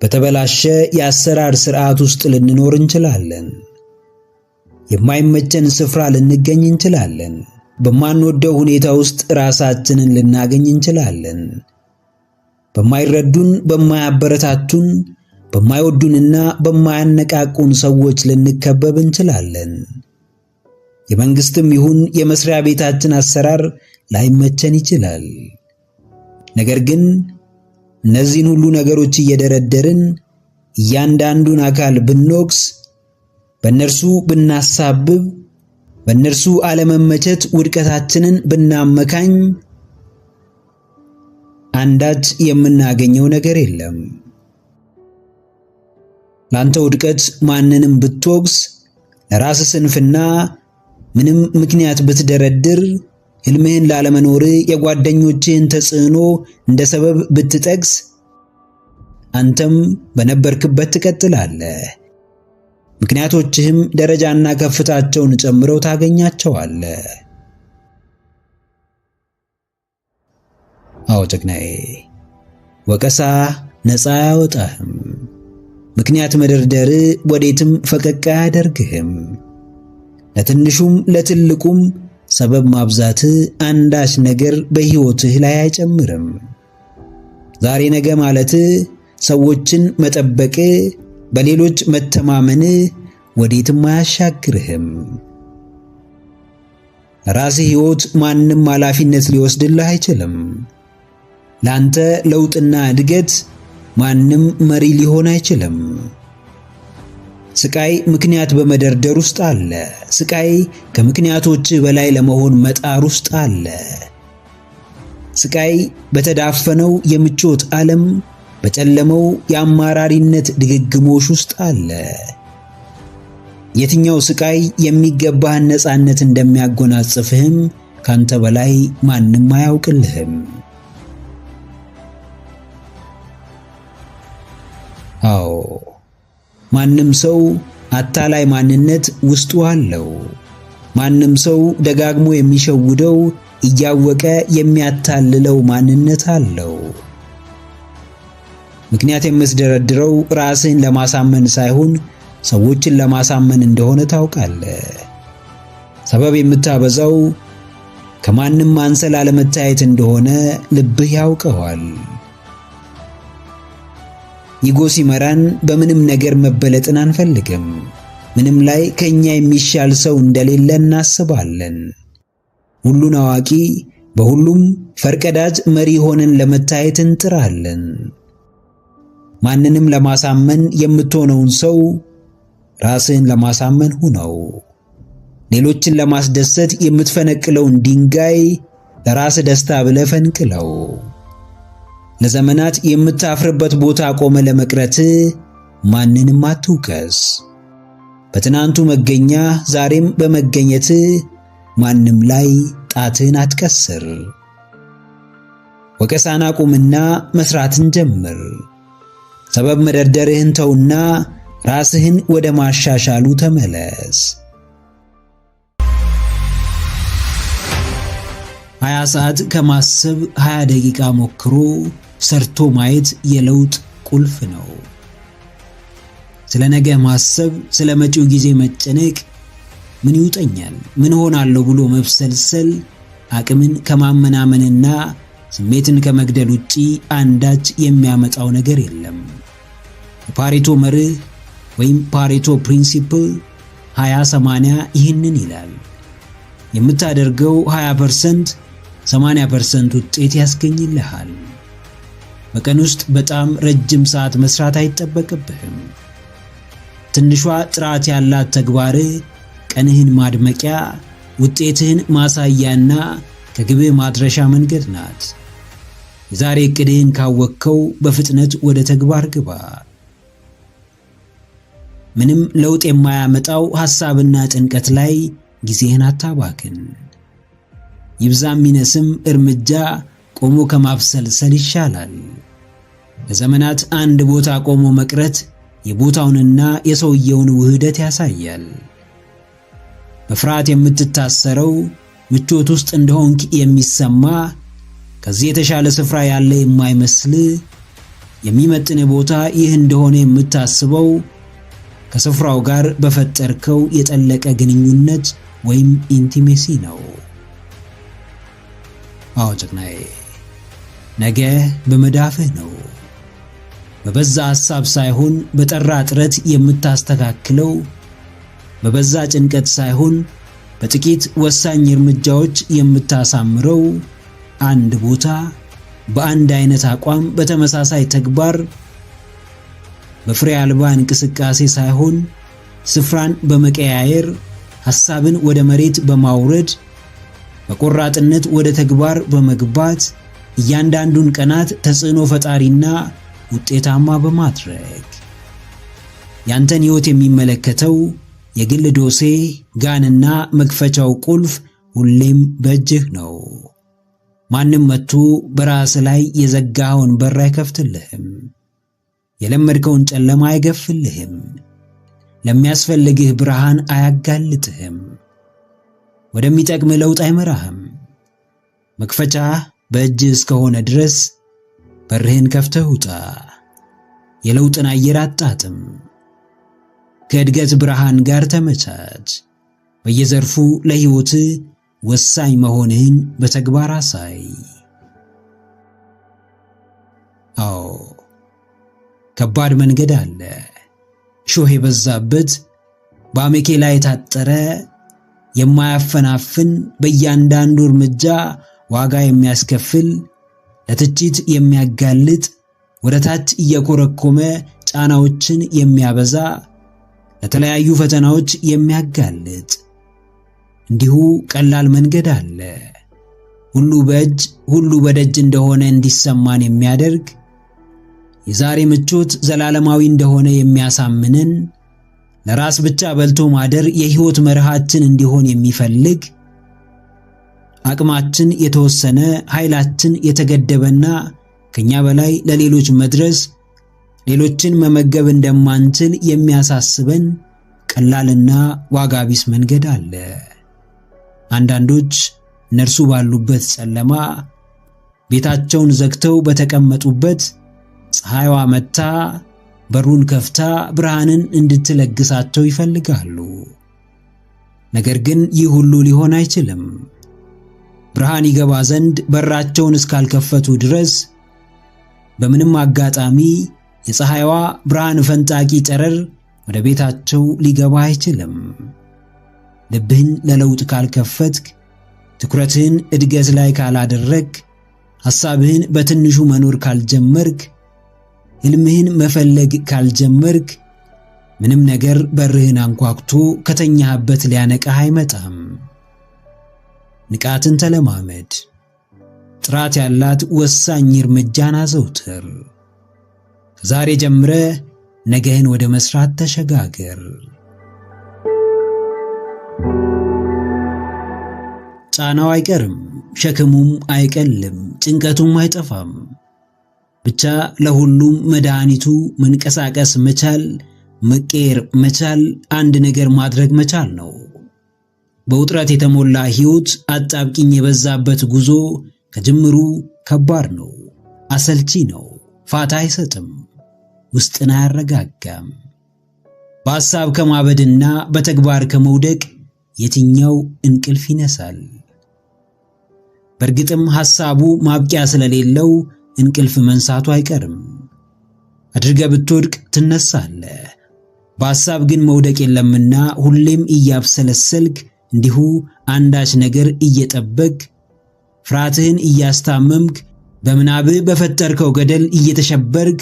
በተበላሸ የአሰራር ስርዓት ውስጥ ልንኖር እንችላለን። የማይመቸን ስፍራ ልንገኝ እንችላለን። በማንወደው ሁኔታ ውስጥ ራሳችንን ልናገኝ እንችላለን። በማይረዱን፣ በማያበረታቱን፣ በማይወዱንና በማያነቃቁን ሰዎች ልንከበብ እንችላለን። የመንግስትም ይሁን የመስሪያ ቤታችን አሰራር ላይመቸን ይችላል። ነገር ግን እነዚህን ሁሉ ነገሮች እየደረደርን እያንዳንዱን አካል ብንወቅስ፣ በእነርሱ ብናሳብብ፣ በእነርሱ አለመመቸት ውድቀታችንን ብናመካኝ አንዳች የምናገኘው ነገር የለም። ላንተ ውድቀት ማንንም ብትወቅስ፣ ለራስ ስንፍና ምንም ምክንያት ብትደረድር፣ ሕልምህን ላለመኖር የጓደኞችህን ተጽዕኖ እንደ ሰበብ ብትጠቅስ፣ አንተም በነበርክበት ትቀጥላለህ። ምክንያቶችህም ደረጃና ከፍታቸውን ጨምረው ታገኛቸዋለህ። አዎ ጀግናዬ፣ ወቀሳ ነፃ አያወጣህም። ምክንያት መደርደር ወዴትም ፈቀቅ አያደርግህም። ለትንሹም ለትልቁም ሰበብ ማብዛት አንዳች ነገር በሕይወትህ ላይ አይጨምርም። ዛሬ ነገ ማለት ሰዎችን መጠበቅ፣ በሌሎች መተማመን ወዴትም አያሻግርህም። ራስህ ሕይወት ማንም ኃላፊነት ሊወስድልህ አይችልም። ላንተ ለውጥና እድገት ማንም መሪ ሊሆን አይችልም። ስቃይ ምክንያት በመደርደር ውስጥ አለ። ስቃይ ከምክንያቶች በላይ ለመሆን መጣር ውስጥ አለ። ስቃይ በተዳፈነው የምቾት ዓለም፣ በጨለመው የአማራሪነት ድግግሞሽ ውስጥ አለ። የትኛው ስቃይ የሚገባህን ነፃነት እንደሚያጎናጽፍህም ካንተ በላይ ማንም አያውቅልህም። አዎ፣ ማንም ሰው አታላይ ማንነት ውስጡ አለው። ማንም ሰው ደጋግሞ የሚሸውደው እያወቀ የሚያታልለው ማንነት አለው። ምክንያት የምትደረድረው ራስህን ለማሳመን ሳይሆን ሰዎችን ለማሳመን እንደሆነ ታውቃለህ። ሰበብ የምታበዛው ከማንም አንሰ ላለመታየት እንደሆነ ልብህ ያውቀዋል። ኢጎ ሲመራን በምንም ነገር መበለጥን አንፈልግም። ምንም ላይ ከኛ የሚሻል ሰው እንደሌለ እናስባለን። ሁሉን አዋቂ፣ በሁሉም ፈርቀዳጅ መሪ ሆነን ለመታየት እንጥራለን። ማንንም ለማሳመን የምትሆነውን ሰው ራስህን ለማሳመን ሁነው። ሌሎችን ለማስደሰት የምትፈነቅለውን ድንጋይ ለራስ ደስታ ብለህ ፈንቅለው። ለዘመናት የምታፍርበት ቦታ ቆመ ለመቅረት ማንንም አትውቀስ። በትናንቱ መገኛ ዛሬም በመገኘት ማንም ላይ ጣትህን አትቀስር። ወቀሳን አቁምና መስራትን ጀምር። ሰበብ መደርደርህን ተውና ራስህን ወደ ማሻሻሉ ተመለስ። 20 ሰዓት ከማሰብ 20 ደቂቃ ሞክሮ ሰርቶ ማየት የለውጥ ቁልፍ ነው። ስለ ነገ ማሰብ፣ ስለ መጪው ጊዜ መጨነቅ፣ ምን ይውጠኛል፣ ምን ሆናለሁ ብሎ መብሰልሰል አቅምን ከማመናመንና ስሜትን ከመግደል ውጪ አንዳች የሚያመጣው ነገር የለም። የፓሬቶ መርህ ወይም ፓሬቶ ፕሪንሲፕል 20-80 ይህንን ይላል። የምታደርገው 20% 80% ውጤት ያስገኝልሃል። በቀን ውስጥ በጣም ረጅም ሰዓት መስራት አይጠበቅብህም። ትንሿ ጥራት ያላት ተግባር ቀንህን ማድመቂያ፣ ውጤትህን ማሳያና ከግብህ ማድረሻ መንገድ ናት። የዛሬ ዕቅድህን ካወቅከው በፍጥነት ወደ ተግባር ግባ። ምንም ለውጥ የማያመጣው ሐሳብና ጭንቀት ላይ ጊዜህን አታባክን። ይብዛም ይነስም እርምጃ ቆሞ ከማብሰልሰል ይሻላል። ለዘመናት አንድ ቦታ ቆሞ መቅረት የቦታውንና የሰውየውን ውህደት ያሳያል። በፍርሃት የምትታሰረው ምቾት ውስጥ እንደሆንክ የሚሰማ ከዚህ የተሻለ ስፍራ ያለ የማይመስል የሚመጥን ቦታ ይህ እንደሆነ የምታስበው ከስፍራው ጋር በፈጠርከው የጠለቀ ግንኙነት ወይም ኢንቲሜሲ ነው። አዎ ጀግናዬ፣ ነገ በመዳፍህ ነው። በበዛ ሐሳብ ሳይሆን በጠራ ጥረት የምታስተካክለው፣ በበዛ ጭንቀት ሳይሆን በጥቂት ወሳኝ እርምጃዎች የምታሳምረው አንድ ቦታ በአንድ አይነት አቋም በተመሳሳይ ተግባር በፍሬ አልባ እንቅስቃሴ ሳይሆን ስፍራን በመቀያየር ሐሳብን ወደ መሬት በማውረድ በቆራጥነት ወደ ተግባር በመግባት እያንዳንዱን ቀናት ተጽዕኖ ፈጣሪና ውጤታማ በማድረግ ያንተን ሕይወት የሚመለከተው የግል ዶሴ ጋንና መክፈቻው ቁልፍ ሁሌም በእጅህ ነው። ማንም መጥቶ በራስ ላይ የዘጋኸውን በር አይከፍትልህም። የለመድከውን ጨለማ አይገፍልህም። ለሚያስፈልግህ ብርሃን አያጋልጥህም። ወደሚጠቅም ለውጥ አይመራህም። መክፈቻ በእጅህ እስከሆነ ድረስ በርህን ከፍተህ ውጣ። የለውጥን አየር አጣጥም። ከእድገት ብርሃን ጋር ተመቻች። በየዘርፉ ለሕይወትህ ወሳኝ መሆንህን በተግባር አሳይ። አዎ ከባድ መንገድ አለ። ሾህ የበዛበት፣ በአሜኬላ የታጠረ፣ የማያፈናፍን፣ በእያንዳንዱ እርምጃ ዋጋ የሚያስከፍል፣ ለትችት የሚያጋልጥ፣ ወደ ታች እየኮረኮመ ጫናዎችን የሚያበዛ፣ ለተለያዩ ፈተናዎች የሚያጋልጥ እንዲሁ ቀላል መንገድ አለ። ሁሉ በእጅ ሁሉ በደጅ እንደሆነ እንዲሰማን የሚያደርግ፣ የዛሬ ምቾት ዘላለማዊ እንደሆነ የሚያሳምንን፣ ለራስ ብቻ በልቶ ማደር የሕይወት መርሃችን እንዲሆን የሚፈልግ፣ አቅማችን የተወሰነ፣ ኃይላችን የተገደበና ከኛ በላይ ለሌሎች መድረስ፣ ሌሎችን መመገብ እንደማንችል የሚያሳስበን ቀላልና ዋጋ ቢስ መንገድ አለ። አንዳንዶች እነርሱ ባሉበት ጨለማ ቤታቸውን ዘግተው በተቀመጡበት ፀሐይዋ መጥታ በሩን ከፍታ ብርሃንን እንድትለግሳቸው ይፈልጋሉ። ነገር ግን ይህ ሁሉ ሊሆን አይችልም። ብርሃን ይገባ ዘንድ በራቸውን እስካልከፈቱ ድረስ በምንም አጋጣሚ የፀሐይዋ ብርሃን ፈንጣቂ ጨረር ወደ ቤታቸው ሊገባ አይችልም። ልብህን ለለውጥ ካልከፈትክ፣ ትኩረትህን እድገት ላይ ካላደረግ፣ ሐሳብህን በትንሹ መኖር ካልጀመርክ፣ ሕልምህን መፈለግ ካልጀመርክ፣ ምንም ነገር በርህን አንኳኩቶ ከተኛህበት ሊያነቃህ አይመጣም። ንቃትን ተለማመድ። ጥራት ያላት ወሳኝ እርምጃን አዘውትር። ከዛሬ ጀምረ ነገህን ወደ መስራት ተሸጋገር። ጫናው አይቀርም፣ ሸክሙም አይቀልም፣ ጭንቀቱም አይጠፋም። ብቻ ለሁሉም መድኃኒቱ መንቀሳቀስ መቻል፣ መቀየር መቻል፣ አንድ ነገር ማድረግ መቻል ነው። በውጥረት የተሞላ ሕይወት፣ አጣብቂኝ የበዛበት ጉዞ ከጅምሩ ከባድ ነው፣ አሰልቺ ነው፣ ፋታ አይሰጥም፣ ውስጥን አያረጋጋም። በሐሳብ ከማበድና በተግባር ከመውደቅ የትኛው እንቅልፍ ይነሳል? በእርግጥም ሐሳቡ ማብቂያ ስለሌለው እንቅልፍ መንሳቱ አይቀርም። አድርገህ ብትወድቅ ትነሳለህ። በሐሳብ ግን መውደቅ የለምና ሁሌም እያብሰለሰልክ እንዲሁ አንዳች ነገር እየጠበቅ ፍርሃትህን እያስታመምክ በምናብህ በፈጠርከው ገደል እየተሸበርክ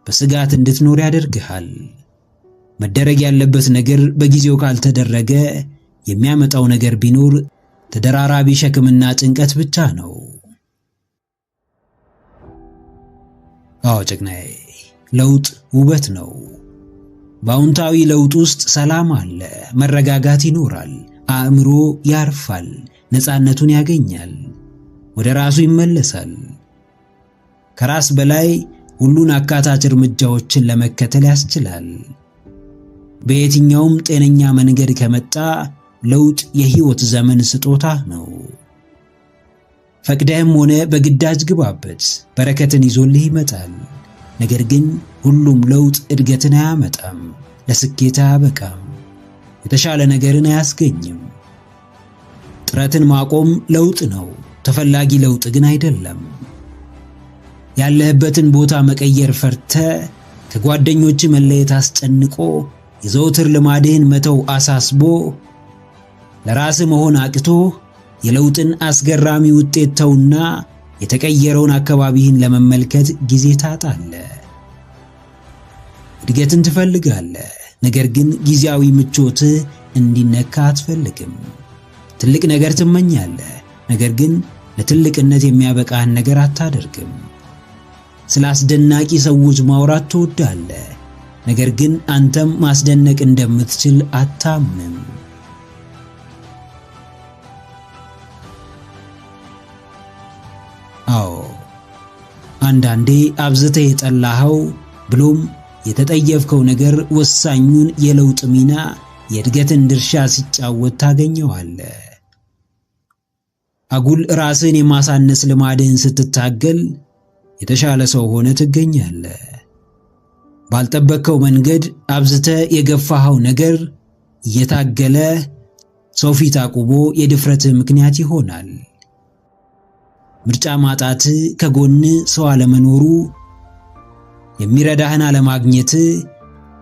በስጋት እንድትኖር ያደርግሃል። መደረግ ያለበት ነገር በጊዜው ካልተደረገ የሚያመጣው ነገር ቢኖር ተደራራቢ ሸክምና ጭንቀት ብቻ ነው። አዎ ጀግናዬ፣ ለውጥ ውበት ነው። በአዎንታዊ ለውጥ ውስጥ ሰላም አለ፣ መረጋጋት ይኖራል፣ አእምሮ ያርፋል፣ ነፃነቱን ያገኛል፣ ወደ ራሱ ይመለሳል። ከራስ በላይ ሁሉን አካታች እርምጃዎችን ለመከተል ያስችላል። በየትኛውም ጤነኛ መንገድ ከመጣ ለውጥ የሕይወት ዘመን ስጦታ ነው። ፈቅደህም ሆነ በግዳጅ ግባበት፣ በረከትን ይዞልህ ይመጣል። ነገር ግን ሁሉም ለውጥ እድገትን አያመጣም፣ ለስኬት አያበቃም፣ የተሻለ ነገርን አያስገኝም። ጥረትን ማቆም ለውጥ ነው፣ ተፈላጊ ለውጥ ግን አይደለም። ያለህበትን ቦታ መቀየር ፈርተ፣ ከጓደኞች መለየት አስጨንቆ፣ የዘውትር ልማድህን መተው አሳስቦ፣ ለራስ መሆን አቅቶ የለውጥን አስገራሚ ውጤት ተውና የተቀየረውን አካባቢህን ለመመልከት ጊዜ ታጣለህ። እድገትን ትፈልጋለህ፣ ነገር ግን ጊዜያዊ ምቾትህ እንዲነካ አትፈልግም። ትልቅ ነገር ትመኛለህ፣ ነገር ግን ለትልቅነት የሚያበቃህን ነገር አታደርግም። ስለ አስደናቂ ሰዎች ማውራት ትወዳለህ፣ ነገር ግን አንተም ማስደነቅ እንደምትችል አታምንም። አዎ፣ አንዳንዴ አብዝተህ የጠላኸው ብሎም የተጠየፍከው ነገር ወሳኙን የለውጥ ሚና፣ የእድገትን ድርሻ ሲጫወት ታገኘዋለህ። አጉል ራስን የማሳነስ ልማድህን ስትታገል የተሻለ ሰው ሆነ ትገኛለህ። ባልጠበቅከው መንገድ አብዝተህ የገፋኸው ነገር እየታገለ ሰው ፊት አቁሞ የድፍረትህ ምክንያት ይሆናል። ምርጫ ማጣት፣ ከጎን ሰው አለመኖሩ፣ የሚረዳህን አለማግኘት፣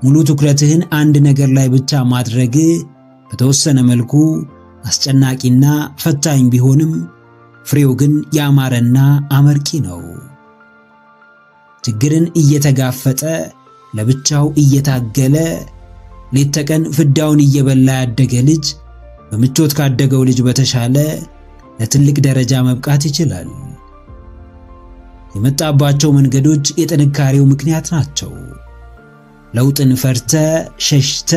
ሙሉ ትኩረትህን አንድ ነገር ላይ ብቻ ማድረግ በተወሰነ መልኩ አስጨናቂና ፈታኝ ቢሆንም ፍሬው ግን ያማረና አመርቂ ነው። ችግርን እየተጋፈጠ ለብቻው እየታገለ ሌት ተቀን ፍዳውን እየበላ ያደገ ልጅ በምቾት ካደገው ልጅ በተሻለ ለትልቅ ደረጃ መብቃት ይችላል። የመጣባቸው መንገዶች የጥንካሬው ምክንያት ናቸው። ለውጥን ፈርተ ሸሽተ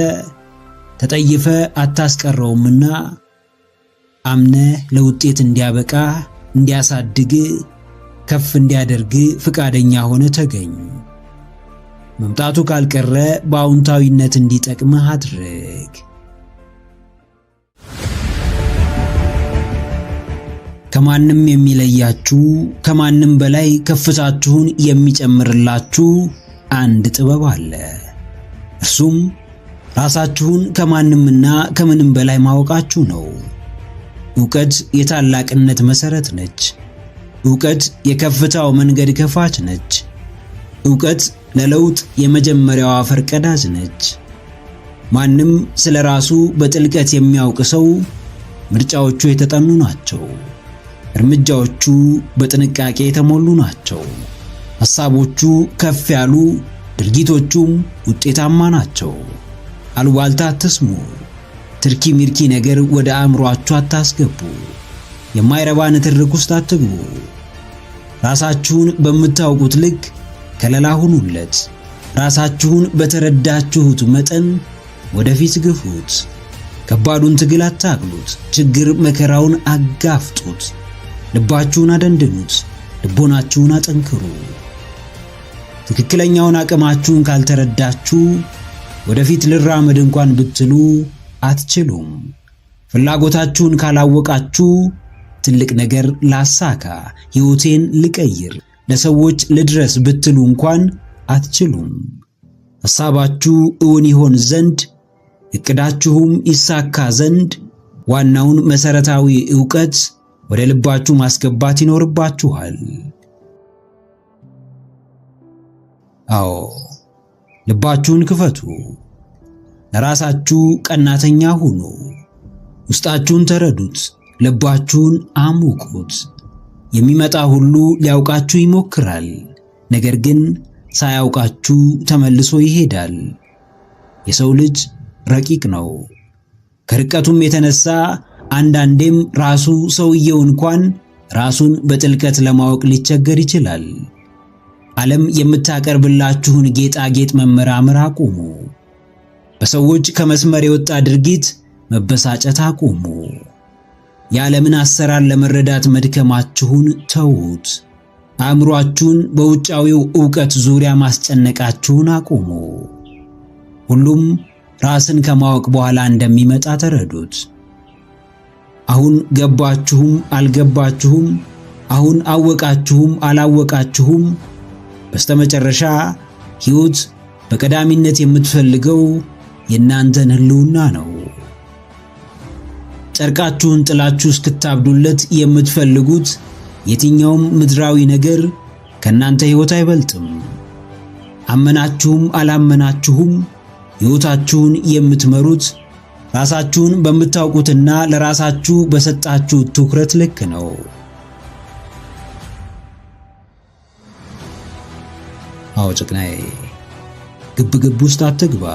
ተጠይፈ አታስቀረውምና አምነህ ለውጤት እንዲያበቃ እንዲያሳድግ ከፍ እንዲያደርግ ፍቃደኛ ሆነ ተገኝ። መምጣቱ ካልቀረ በአዎንታዊነት እንዲጠቅምህ አድርግ። ከማንም የሚለያችሁ ከማንም በላይ ከፍታችሁን የሚጨምርላችሁ አንድ ጥበብ አለ። እርሱም ራሳችሁን ከማንምና ከምንም በላይ ማወቃችሁ ነው። ዕውቀት የታላቅነት መሰረት ነች። ዕውቀት የከፍታው መንገድ ከፋች ነች። ዕውቀት ለለውጥ የመጀመሪያዋ ፈርቀዳጅ ነች። ማንም ስለ ራሱ በጥልቀት የሚያውቅ ሰው ምርጫዎቹ የተጠኑ ናቸው። እርምጃዎቹ በጥንቃቄ የተሞሉ ናቸው። ሐሳቦቹ ከፍ ያሉ፣ ድርጊቶቹም ውጤታማ ናቸው። አሉባልታ አትስሙ። ትርኪ ሚርኪ ነገር ወደ አእምሮአችሁ አታስገቡ። የማይረባ ንትርክ ውስጥ አትግቡ። ራሳችሁን በምታውቁት ልክ ከለላ ሁኑለት። ራሳችሁን በተረዳችሁት መጠን ወደፊት ግፉት። ከባዱን ትግል አታቅሉት። ችግር መከራውን አጋፍጡት። ልባችሁን አደንድኑት። ልቦናችሁን አጠንክሩ። ትክክለኛውን አቅማችሁን ካልተረዳችሁ ወደፊት ልራመድ እንኳን ብትሉ አትችሉም። ፍላጎታችሁን ካላወቃችሁ ትልቅ ነገር ላሳካ፣ ሕይወቴን ልቀይር፣ ለሰዎች ልድረስ ብትሉ እንኳን አትችሉም። ሐሳባችሁ እውን ይሆን ዘንድ እቅዳችሁም ይሳካ ዘንድ ዋናውን መሰረታዊ ዕውቀት ወደ ልባችሁ ማስገባት ይኖርባችኋል። አዎ፣ ልባችሁን ክፈቱ። ለራሳችሁ ቀናተኛ ሁኑ። ውስጣችሁን ተረዱት። ልባችሁን አሙቁት። የሚመጣ ሁሉ ሊያውቃችሁ ይሞክራል፣ ነገር ግን ሳያውቃችሁ ተመልሶ ይሄዳል። የሰው ልጅ ረቂቅ ነው። ከርቀቱም የተነሳ አንዳንዴም ራሱ ሰውየው እንኳን ራሱን በጥልቀት ለማወቅ ሊቸገር ይችላል። ዓለም የምታቀርብላችሁን ጌጣጌጥ መመራመር አቁሙ። በሰዎች ከመስመር የወጣ ድርጊት መበሳጨት አቁሙ። የዓለምን አሰራር ለመረዳት መድከማችሁን ተዉት። አእምሮአችሁን በውጫዊው ዕውቀት ዙሪያ ማስጨነቃችሁን አቁሙ። ሁሉም ራስን ከማወቅ በኋላ እንደሚመጣ ተረዱት። አሁን ገባችሁም አልገባችሁም፣ አሁን አወቃችሁም አላወቃችሁም፣ በስተመጨረሻ ሕይወት በቀዳሚነት የምትፈልገው የእናንተን ህልውና ነው። ጨርቃችሁን ጥላችሁ እስክታብዱለት የምትፈልጉት የትኛውም ምድራዊ ነገር ከእናንተ ሕይወት አይበልጥም። አመናችሁም አላመናችሁም ሕይወታችሁን የምትመሩት ራሳችሁን በምታውቁትና ለራሳችሁ በሰጣችሁት ትኩረት ልክ ነው። አዎ ጨቅናዬ፣ ግብ ውስጥ አትግባ።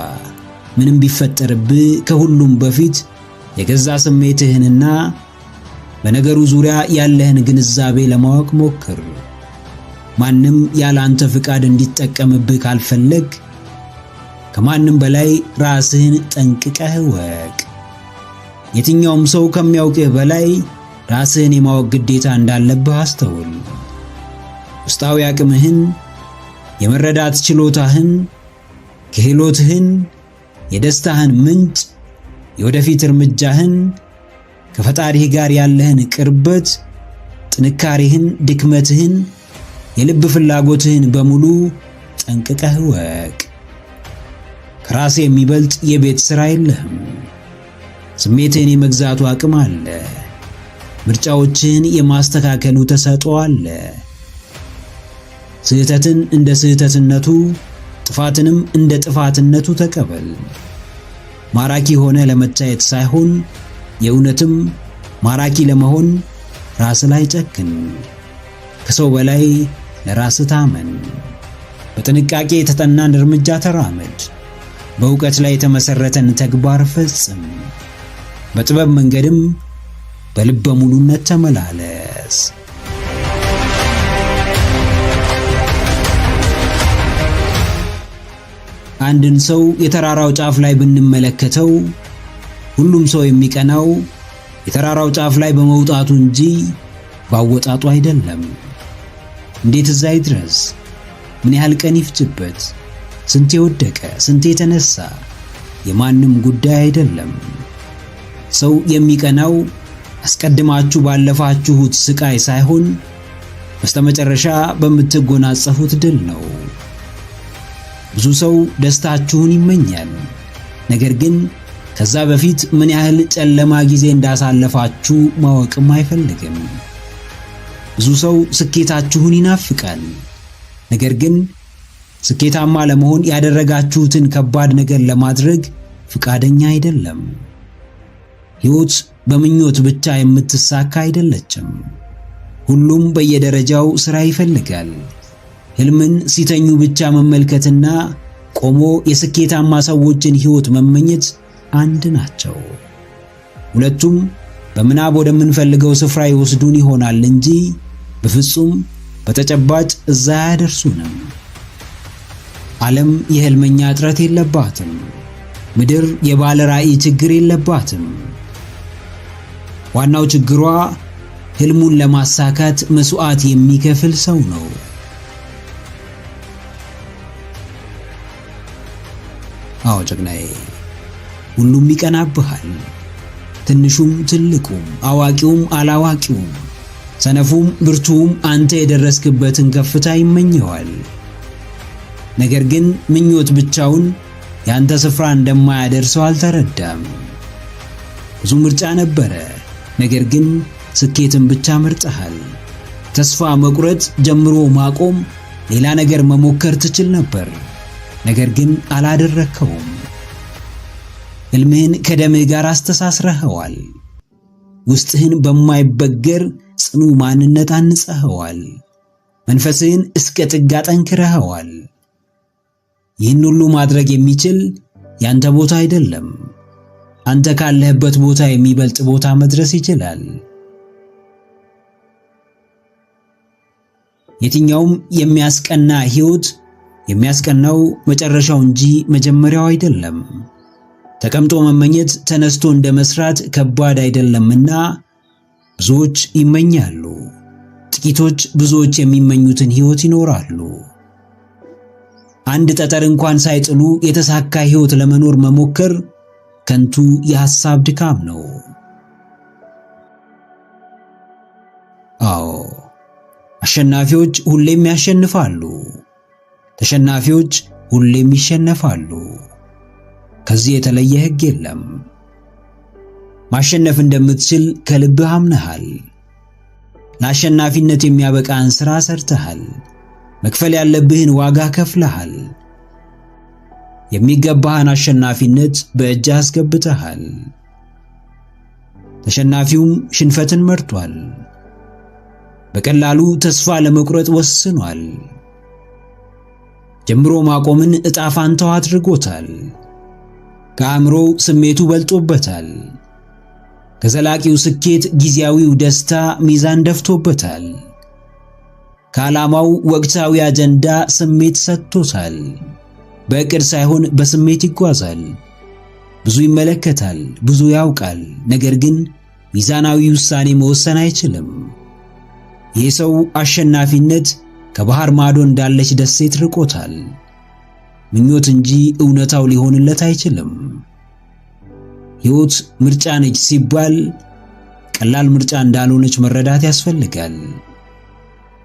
ምንም ቢፈጠርብህ ከሁሉም በፊት የገዛ ስሜትህንና በነገሩ ዙሪያ ያለህን ግንዛቤ ለማወቅ ሞክር። ማንም ያለ አንተ ፍቃድ እንዲጠቀምብህ ካልፈለግ ከማንም በላይ ራስህን ጠንቅቀህ እወቅ። የትኛውም ሰው ከሚያውቅህ በላይ ራስህን የማወቅ ግዴታ እንዳለብህ አስተውል። ውስጣዊ አቅምህን፣ የመረዳት ችሎታህን፣ ክህሎትህን፣ የደስታህን ምንጭ፣ የወደፊት እርምጃህን፣ ከፈጣሪህ ጋር ያለህን ቅርበት፣ ጥንካሬህን፣ ድክመትህን፣ የልብ ፍላጎትህን በሙሉ ጠንቅቀህ እወቅ። ከራስ የሚበልጥ የቤት ሥራ የለህም። ስሜትህን የመግዛቱ አቅም አለ። ምርጫዎችህን የማስተካከሉ ተሰጥኦ አለ። ስህተትን እንደ ስህተትነቱ፣ ጥፋትንም እንደ ጥፋትነቱ ተቀበል። ማራኪ ሆነ ለመታየት ሳይሆን የእውነትም ማራኪ ለመሆን ራስ ላይ ጨክን። ከሰው በላይ ለራስ ታመን። በጥንቃቄ የተጠናን እርምጃ ተራመድ። በእውቀት ላይ የተመሰረተን ተግባር ፈጽም። በጥበብ መንገድም በልበ ሙሉነት ተመላለስ። አንድን ሰው የተራራው ጫፍ ላይ ብንመለከተው ሁሉም ሰው የሚቀናው የተራራው ጫፍ ላይ በመውጣቱ እንጂ ባወጣጡ አይደለም። እንዴት እዛ ይድረስ? ምን ያህል ቀን ይፍጅበት? ስንቴ ወደቀ? ስንቴ የተነሳ? የማንም ጉዳይ አይደለም። ሰው የሚቀናው አስቀድማችሁ ባለፋችሁት ስቃይ ሳይሆን በስተመጨረሻ በምትጎናጸፉት ድል ነው። ብዙ ሰው ደስታችሁን ይመኛል። ነገር ግን ከዛ በፊት ምን ያህል ጨለማ ጊዜ እንዳሳለፋችሁ ማወቅም አይፈልግም። ብዙ ሰው ስኬታችሁን ይናፍቃል። ነገር ግን ስኬታማ ለመሆን ያደረጋችሁትን ከባድ ነገር ለማድረግ ፍቃደኛ አይደለም። ሕይወት በምኞት ብቻ የምትሳካ አይደለችም። ሁሉም በየደረጃው ሥራ ይፈልጋል። ሕልምን ሲተኙ ብቻ መመልከትና ቆሞ የስኬታማ ሰዎችን ሕይወት መመኘት አንድ ናቸው። ሁለቱም በምናብ ወደምንፈልገው ስፍራ ይወስዱን ይሆናል እንጂ በፍጹም በተጨባጭ እዛ አያደርሱንም። ዓለም የሕልመኛ እጥረት የለባትም። ምድር የባለ ራዕይ ችግር የለባትም። ዋናው ችግሯ ሕልሙን ለማሳካት መስዋዕት የሚከፍል ሰው ነው። አዎ ጀግናዬ፣ ሁሉም ይቀናብሃል። ትንሹም ትልቁም፣ አዋቂውም አላዋቂውም፣ ሰነፉም ብርቱም አንተ የደረስክበትን ከፍታ ይመኘዋል። ነገር ግን ምኞት ብቻውን ያንተ ስፍራ እንደማያደርሰው አልተረዳም። ብዙ ምርጫ ነበረ፣ ነገር ግን ስኬትን ብቻ መርጠሃል። ተስፋ መቁረጥ፣ ጀምሮ ማቆም፣ ሌላ ነገር መሞከር ትችል ነበር፣ ነገር ግን አላደረከውም። ሕልምህን ከደምህ ጋር አስተሳስረኸዋል። ውስጥህን በማይበገር ጽኑ ማንነት አንጸኸዋል። መንፈስህን እስከ ጥግ አጠንክረኸዋል። ይህን ሁሉ ማድረግ የሚችል ያንተ ቦታ አይደለም። አንተ ካለህበት ቦታ የሚበልጥ ቦታ መድረስ ይችላል። የትኛውም የሚያስቀና ሕይወት የሚያስቀናው መጨረሻው እንጂ መጀመሪያው አይደለም። ተቀምጦ መመኘት ተነስቶ እንደ መስራት ከባድ አይደለምና ብዙዎች ይመኛሉ። ጥቂቶች ብዙዎች የሚመኙትን ሕይወት ይኖራሉ። አንድ ጠጠር እንኳን ሳይጥሉ የተሳካ ሕይወት ለመኖር መሞከር ከንቱ የሐሳብ ድካም ነው። አዎ፣ አሸናፊዎች ሁሌም ያሸንፋሉ። ተሸናፊዎች ሁሌም ይሸነፋሉ። ከዚህ የተለየ ሕግ የለም። ማሸነፍ እንደምትችል ከልብህ አምነሃል። ለአሸናፊነት የሚያበቃን ሥራ ሰርተሃል። መክፈል ያለብህን ዋጋ ከፍለሃል። የሚገባህን አሸናፊነት በእጅህ አስገብተሃል። ተሸናፊውም ሽንፈትን መርጧል። በቀላሉ ተስፋ ለመቁረጥ ወስኗል። ጀምሮ ማቆምን ዕጣ ፋንታው አድርጎታል። ከአእምሮው ስሜቱ በልጦበታል። ከዘላቂው ስኬት ጊዜያዊው ደስታ ሚዛን ደፍቶበታል። ከዓላማው ወቅታዊ አጀንዳ ስሜት ሰጥቶታል። በዕቅድ ሳይሆን በስሜት ይጓዛል። ብዙ ይመለከታል፣ ብዙ ያውቃል፣ ነገር ግን ሚዛናዊ ውሳኔ መወሰን አይችልም። ይህ ሰው አሸናፊነት ከባህር ማዶ እንዳለች ደሴት ርቆታል። ምኞት እንጂ እውነታው ሊሆንለት አይችልም። ሕይወት ምርጫ ነች ሲባል ቀላል ምርጫ እንዳልሆነች መረዳት ያስፈልጋል።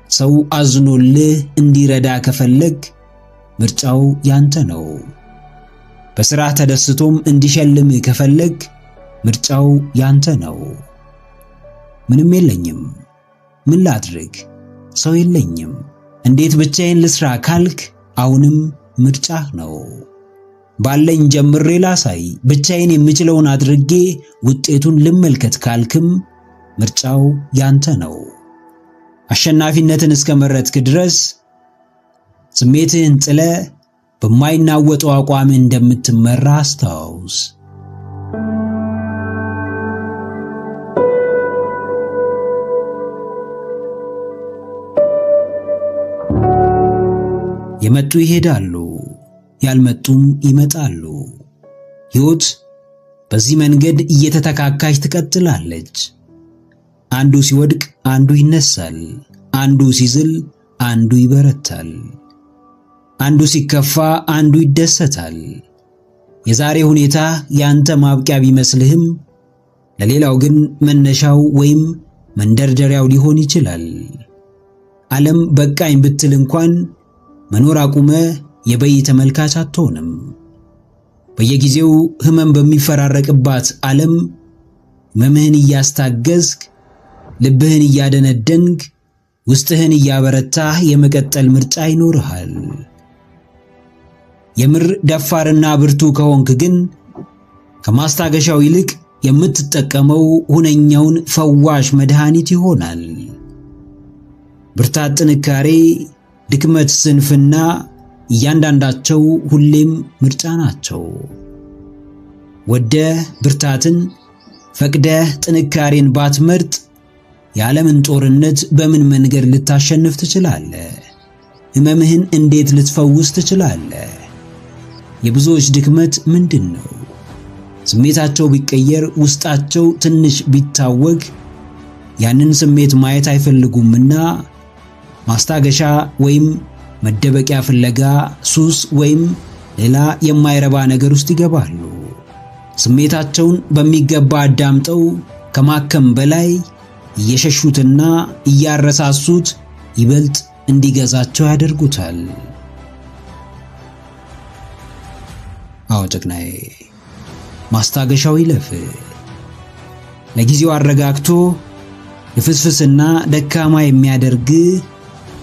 ሰው አዝኖልህ እንዲረዳ ከፈለግ ምርጫው ያንተ ነው። በሥራ ተደስቶም እንዲሸልምህ ከፈለግ ምርጫው ያንተ ነው። ምንም የለኝም፣ ምን ላድርግ? ሰው የለኝም፣ እንዴት ብቻዬን ልስራ ካልክ አሁንም ምርጫህ ነው። ባለኝ ጀምሬ ላሳይ፣ ብቻዬን የምችለውን አድርጌ ውጤቱን ልመልከት ካልክም ምርጫው ያንተ ነው። አሸናፊነትን እስከመረጥክ ድረስ ስሜትህን ጥለ በማይናወጠው አቋም እንደምትመራ አስታውስ። የመጡ ይሄዳሉ፣ ያልመጡም ይመጣሉ። ሕይወት በዚህ መንገድ እየተተካካች ትቀጥላለች። አንዱ ሲወድቅ አንዱ ይነሳል፣ አንዱ ሲዝል አንዱ ይበረታል፣ አንዱ ሲከፋ አንዱ ይደሰታል። የዛሬ ሁኔታ ያንተ ማብቂያ ቢመስልህም ለሌላው ግን መነሻው ወይም መንደርደሪያው ሊሆን ይችላል። ዓለም በቃኝ ብትል እንኳን መኖር አቁመ የበይ ተመልካች አትሆንም። በየጊዜው ህመም በሚፈራረቅባት ዓለም ህመምህን እያስታገዝክ ልብህን እያደነደንክ ውስጥህን እያበረታህ የመቀጠል ምርጫ ይኖርሃል። የምር ደፋርና ብርቱ ከሆንክ ግን ከማስታገሻው ይልቅ የምትጠቀመው ሁነኛውን ፈዋሽ መድኃኒት ይሆናል። ብርታት፣ ጥንካሬ፣ ድክመት፣ ስንፍና እያንዳንዳቸው ሁሌም ምርጫ ናቸው። ወደህ ብርታትን ፈቅደህ ጥንካሬን ባትመርጥ የዓለምን ጦርነት በምን መንገድ ልታሸንፍ ትችላለህ? ህመምህን እንዴት ልትፈውስ ትችላለህ? የብዙዎች ድክመት ምንድን ነው? ስሜታቸው ቢቀየር፣ ውስጣቸው ትንሽ ቢታወቅ ያንን ስሜት ማየት አይፈልጉምና ማስታገሻ ወይም መደበቂያ ፍለጋ፣ ሱስ ወይም ሌላ የማይረባ ነገር ውስጥ ይገባሉ። ስሜታቸውን በሚገባ አዳምጠው ከማከም በላይ እየሸሹትና እያረሳሱት ይበልጥ እንዲገዛቸው ያደርጉታል። አዎ ጀግናዬ፣ ማስታገሻው ይለፍ። ለጊዜው አረጋግቶ ልፍስፍስና ደካማ የሚያደርግ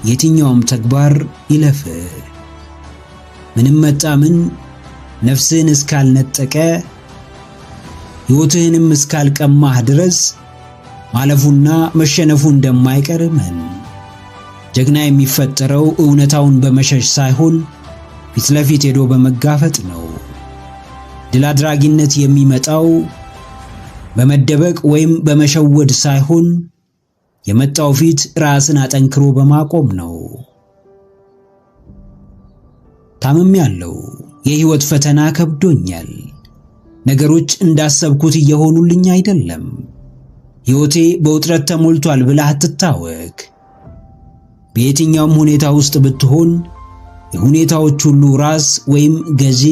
የትኛውም ተግባር ይለፍ። ምንም መጣ ምን ነፍስህን እስካልነጠቀ ሕይወትህንም እስካልቀማህ ድረስ ማለፉና መሸነፉ እንደማይቀር እመን። ጀግና የሚፈጠረው እውነታውን በመሸሽ ሳይሆን ፊት ለፊት ሄዶ በመጋፈጥ ነው። ድል አድራጊነት የሚመጣው በመደበቅ ወይም በመሸወድ ሳይሆን የመጣው ፊት ራስን አጠንክሮ በማቆም ነው። ታምሜያለሁ፣ የሕይወት ፈተና ከብዶኛል፣ ነገሮች እንዳሰብኩት እየሆኑልኝ አይደለም፣ ሕይወቴ በውጥረት ተሞልቷል ብለህ አትታወክ። በየትኛውም ሁኔታ ውስጥ ብትሆን የሁኔታዎች ሁሉ ራስ ወይም ገዢ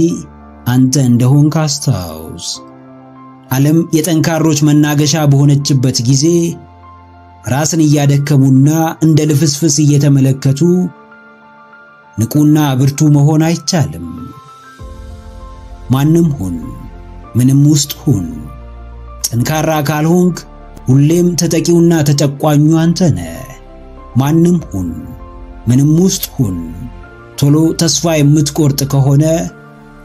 አንተ እንደሆንክ አስታውስ። ዓለም የጠንካሮች መናገሻ በሆነችበት ጊዜ ራስን እያደከሙና እንደ ልፍስፍስ እየተመለከቱ ንቁና ብርቱ መሆን አይቻልም። ማንም ሁን፣ ምንም ውስጥ ሁን፣ ጠንካራ ካልሆንክ ሁሌም ተጠቂውና ተጨቋኙ አንተ ነህ። ማንም ሁን፣ ምንም ውስጥ ሁን፣ ቶሎ ተስፋ የምትቆርጥ ከሆነ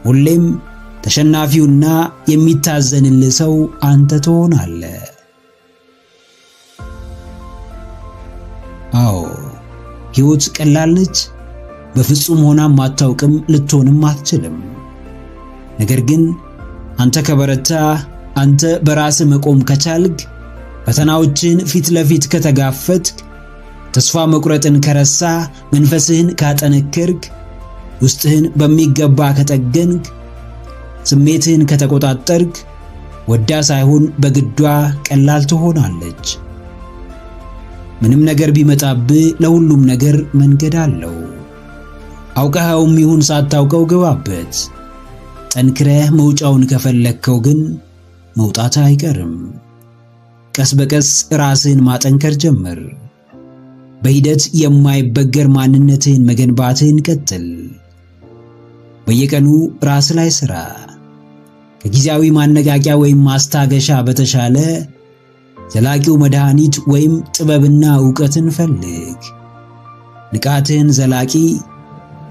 ሁሌም ተሸናፊውና የሚታዘንልህ ሰው አንተ ትሆናለህ። አዎ ሕይወት ቀላል ነች? በፍጹም ሆናም አታውቅም፣ ልትሆንም አትችልም። ነገር ግን አንተ ከበረታ፣ አንተ በራስህ መቆም ከቻልክ፣ ፈተናዎችን ፊት ለፊት ከተጋፈጥክ፣ ተስፋ መቁረጥን ከረሳ፣ መንፈስህን ካጠነከርክ፣ ውስጥህን በሚገባ ከጠገንክ፣ ስሜትህን ከተቆጣጠርክ፣ ወዳ ሳይሆን በግዷ ቀላል ትሆናለች። ምንም ነገር ቢመጣብህ ለሁሉም ነገር መንገድ አለው። አውቀኸውም ይሁን ሳታውቀው ግባበት። ጠንክረህ መውጫውን ከፈለግከው ግን መውጣት አይቀርም። ቀስ በቀስ ራስህን ማጠንከር ጀምር። በሂደት የማይበገር ማንነትህን መገንባትህን ቀጥል። በየቀኑ ራስ ላይ ሥራ። ከጊዜያዊ ማነቃቂያ ወይም ማስታገሻ በተሻለ ዘላቂው መድኃኒት ወይም ጥበብና ዕውቀትን ፈልግ። ንቃትህን ዘላቂ፣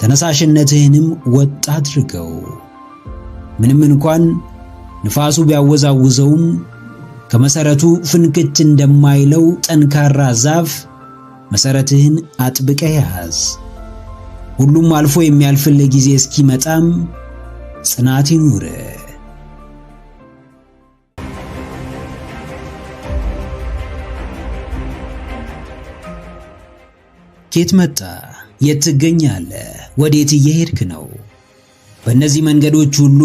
ተነሳሽነትህንም ወጥ አድርገው። ምንም እንኳን ንፋሱ ቢያወዛውዘውም ከመሰረቱ ፍንክች እንደማይለው ጠንካራ ዛፍ መሰረትህን አጥብቀህ ያዝ። ሁሉም አልፎ የሚያልፍልህ ጊዜ እስኪመጣም ጽናት ይኑር። ከየት መጣ? የት ትገኛለህ? ወዴት እየሄድክ ነው? በእነዚህ መንገዶች ሁሉ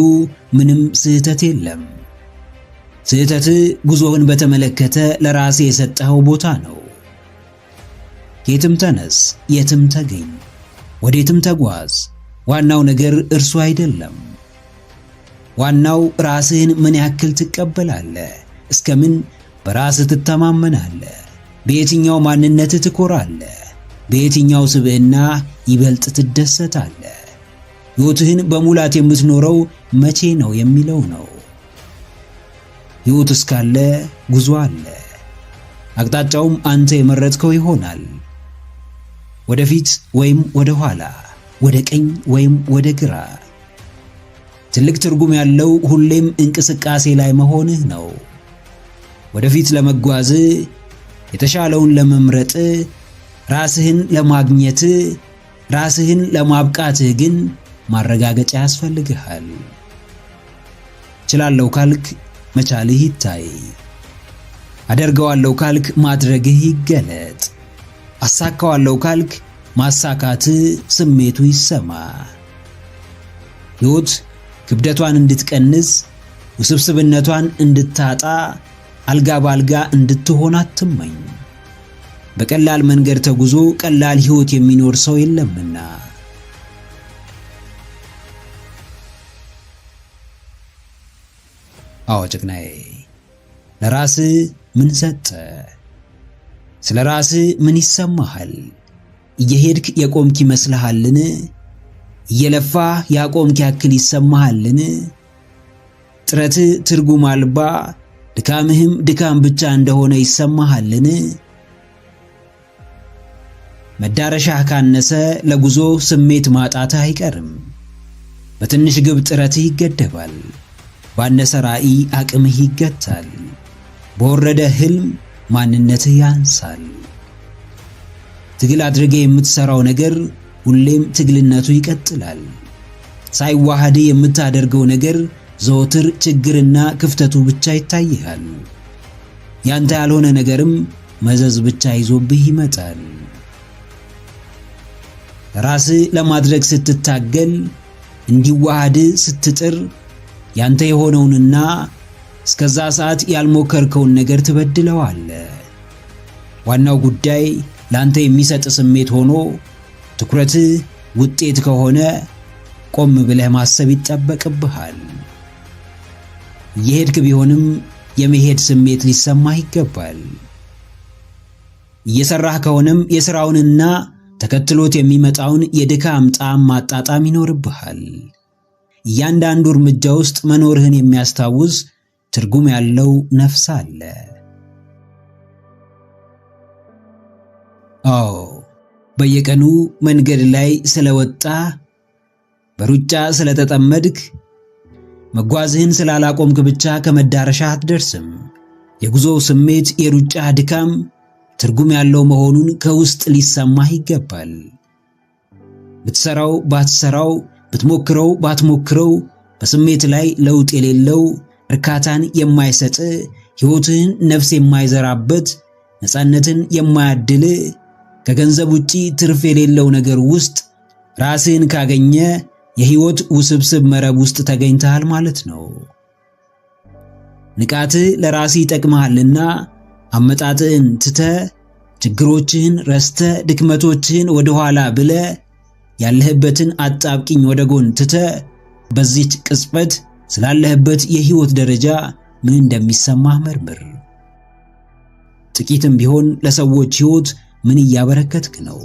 ምንም ስህተት የለም። ስህተት ጉዞህን በተመለከተ ለራሴ የሰጠኸው ቦታ ነው። የትም ተነስ፣ የትም ተገኝ፣ ወዴትም ተጓዝ፣ ዋናው ነገር እርሱ አይደለም። ዋናው ራስህን ምን ያክል ትቀበላለህ? እስከምን በራስህ ትተማመናለህ? በየትኛው ማንነትህ ትኮራለህ? በየትኛው ስብዕና ይበልጥ ትደሰታለህ? ሕይወትህን በሙላት የምትኖረው መቼ ነው የሚለው ነው። ሕይወት እስካለ ጉዞ አለ። አቅጣጫውም አንተ የመረጥከው ይሆናል። ወደፊት ወይም ወደ ኋላ፣ ወደ ቀኝ ወይም ወደ ግራ። ትልቅ ትርጉም ያለው ሁሌም እንቅስቃሴ ላይ መሆንህ ነው። ወደፊት ለመጓዝ፣ የተሻለውን ለመምረጥ፣ ራስህን ለማግኘት፣ ራስህን ለማብቃትህ ግን ማረጋገጫ ያስፈልግሃል። እችላለሁ ካልክ መቻልህ ይታይ። አደርገዋለሁ ካልክ ማድረግህ ይገለጥ። አሳካዋለሁ ካልክ ማሳካትህ ስሜቱ ይሰማ። ሕይወት ክብደቷን እንድትቀንስ፣ ውስብስብነቷን እንድታጣ፣ አልጋ ባልጋ እንድትሆን አትመኝ። በቀላል መንገድ ተጉዞ ቀላል ሕይወት የሚኖር ሰው የለምና። አዎ ጀግናዬ፣ ለራስህ ምን ሰጠ? ስለ ራስህ ምን ይሰማሃል? እየሄድክ የቆምክ ይመስልሃልን? እየለፋህ ያቆምክ ያክል ይሰማሃልን? ጥረትህ ትርጉም አልባ፣ ድካምህም ድካም ብቻ እንደሆነ ይሰማሃልን? መዳረሻህ ካነሰ ለጉዞ ስሜት ማጣትህ አይቀርም። በትንሽ ግብ ጥረትህ ይገደባል። ባነሰ ራዕይ አቅምህ ይገታል። በወረደ ህልም ማንነትህ ያንሳል። ትግል አድርገህ የምትሰራው ነገር ሁሌም ትግልነቱ ይቀጥላል። ሳይዋሃድ የምታደርገው ነገር ዘወትር ችግርና ክፍተቱ ብቻ ይታይሃል። ያንተ ያልሆነ ነገርም መዘዝ ብቻ ይዞብህ ይመጣል። ራስህ ለማድረግ ስትታገል፣ እንዲዋሃድ ስትጥር፣ ያንተ የሆነውንና እስከዛ ሰዓት ያልሞከርከውን ነገር ትበድለዋለህ። ዋናው ጉዳይ ላንተ የሚሰጥ ስሜት ሆኖ ትኩረትህ ውጤት ከሆነ ቆም ብለህ ማሰብ ይጠበቅብሃል። እየሄድክ ቢሆንም የመሄድ ስሜት ሊሰማህ ይገባል። እየሰራህ ከሆነም የሥራውንና ተከትሎት የሚመጣውን የድካም ጣዕም ማጣጣም ይኖርብሃል። እያንዳንዱ እርምጃ ውስጥ መኖርህን የሚያስታውስ ትርጉም ያለው ነፍስ አለ። በየቀኑ መንገድ ላይ ስለወጣ፣ በሩጫ ስለተጠመድክ፣ መጓዝህን ስላላቆምክ ብቻ ከመዳረሻ አትደርስም። የጉዞው ስሜት፣ የሩጫ ድካም ትርጉም ያለው መሆኑን ከውስጥ ሊሰማህ ይገባል። ብትሰራው ባትሰራው፣ ብትሞክረው ባትሞክረው፣ በስሜት ላይ ለውጥ የሌለው፣ እርካታን የማይሰጥ፣ ሕይወትህን ነፍስ የማይዘራበት፣ ነፃነትን የማያድል፣ ከገንዘብ ውጪ ትርፍ የሌለው ነገር ውስጥ ራስህን ካገኘ የሕይወት ውስብስብ መረብ ውስጥ ተገኝተሃል ማለት ነው። ንቃትህ ለራስህ ይጠቅምሃልና አመጣጥህን ትተህ፣ ችግሮችህን ረስተህ፣ ድክመቶችህን ወደ ኋላ ብለህ፣ ያለህበትን አጣብቂኝ ወደ ጎን ትተህ በዚህች ቅጽበት ስላለህበት የሕይወት ደረጃ ምን እንደሚሰማህ መርምር። ጥቂትም ቢሆን ለሰዎች ሕይወት ምን እያበረከትክ ነው?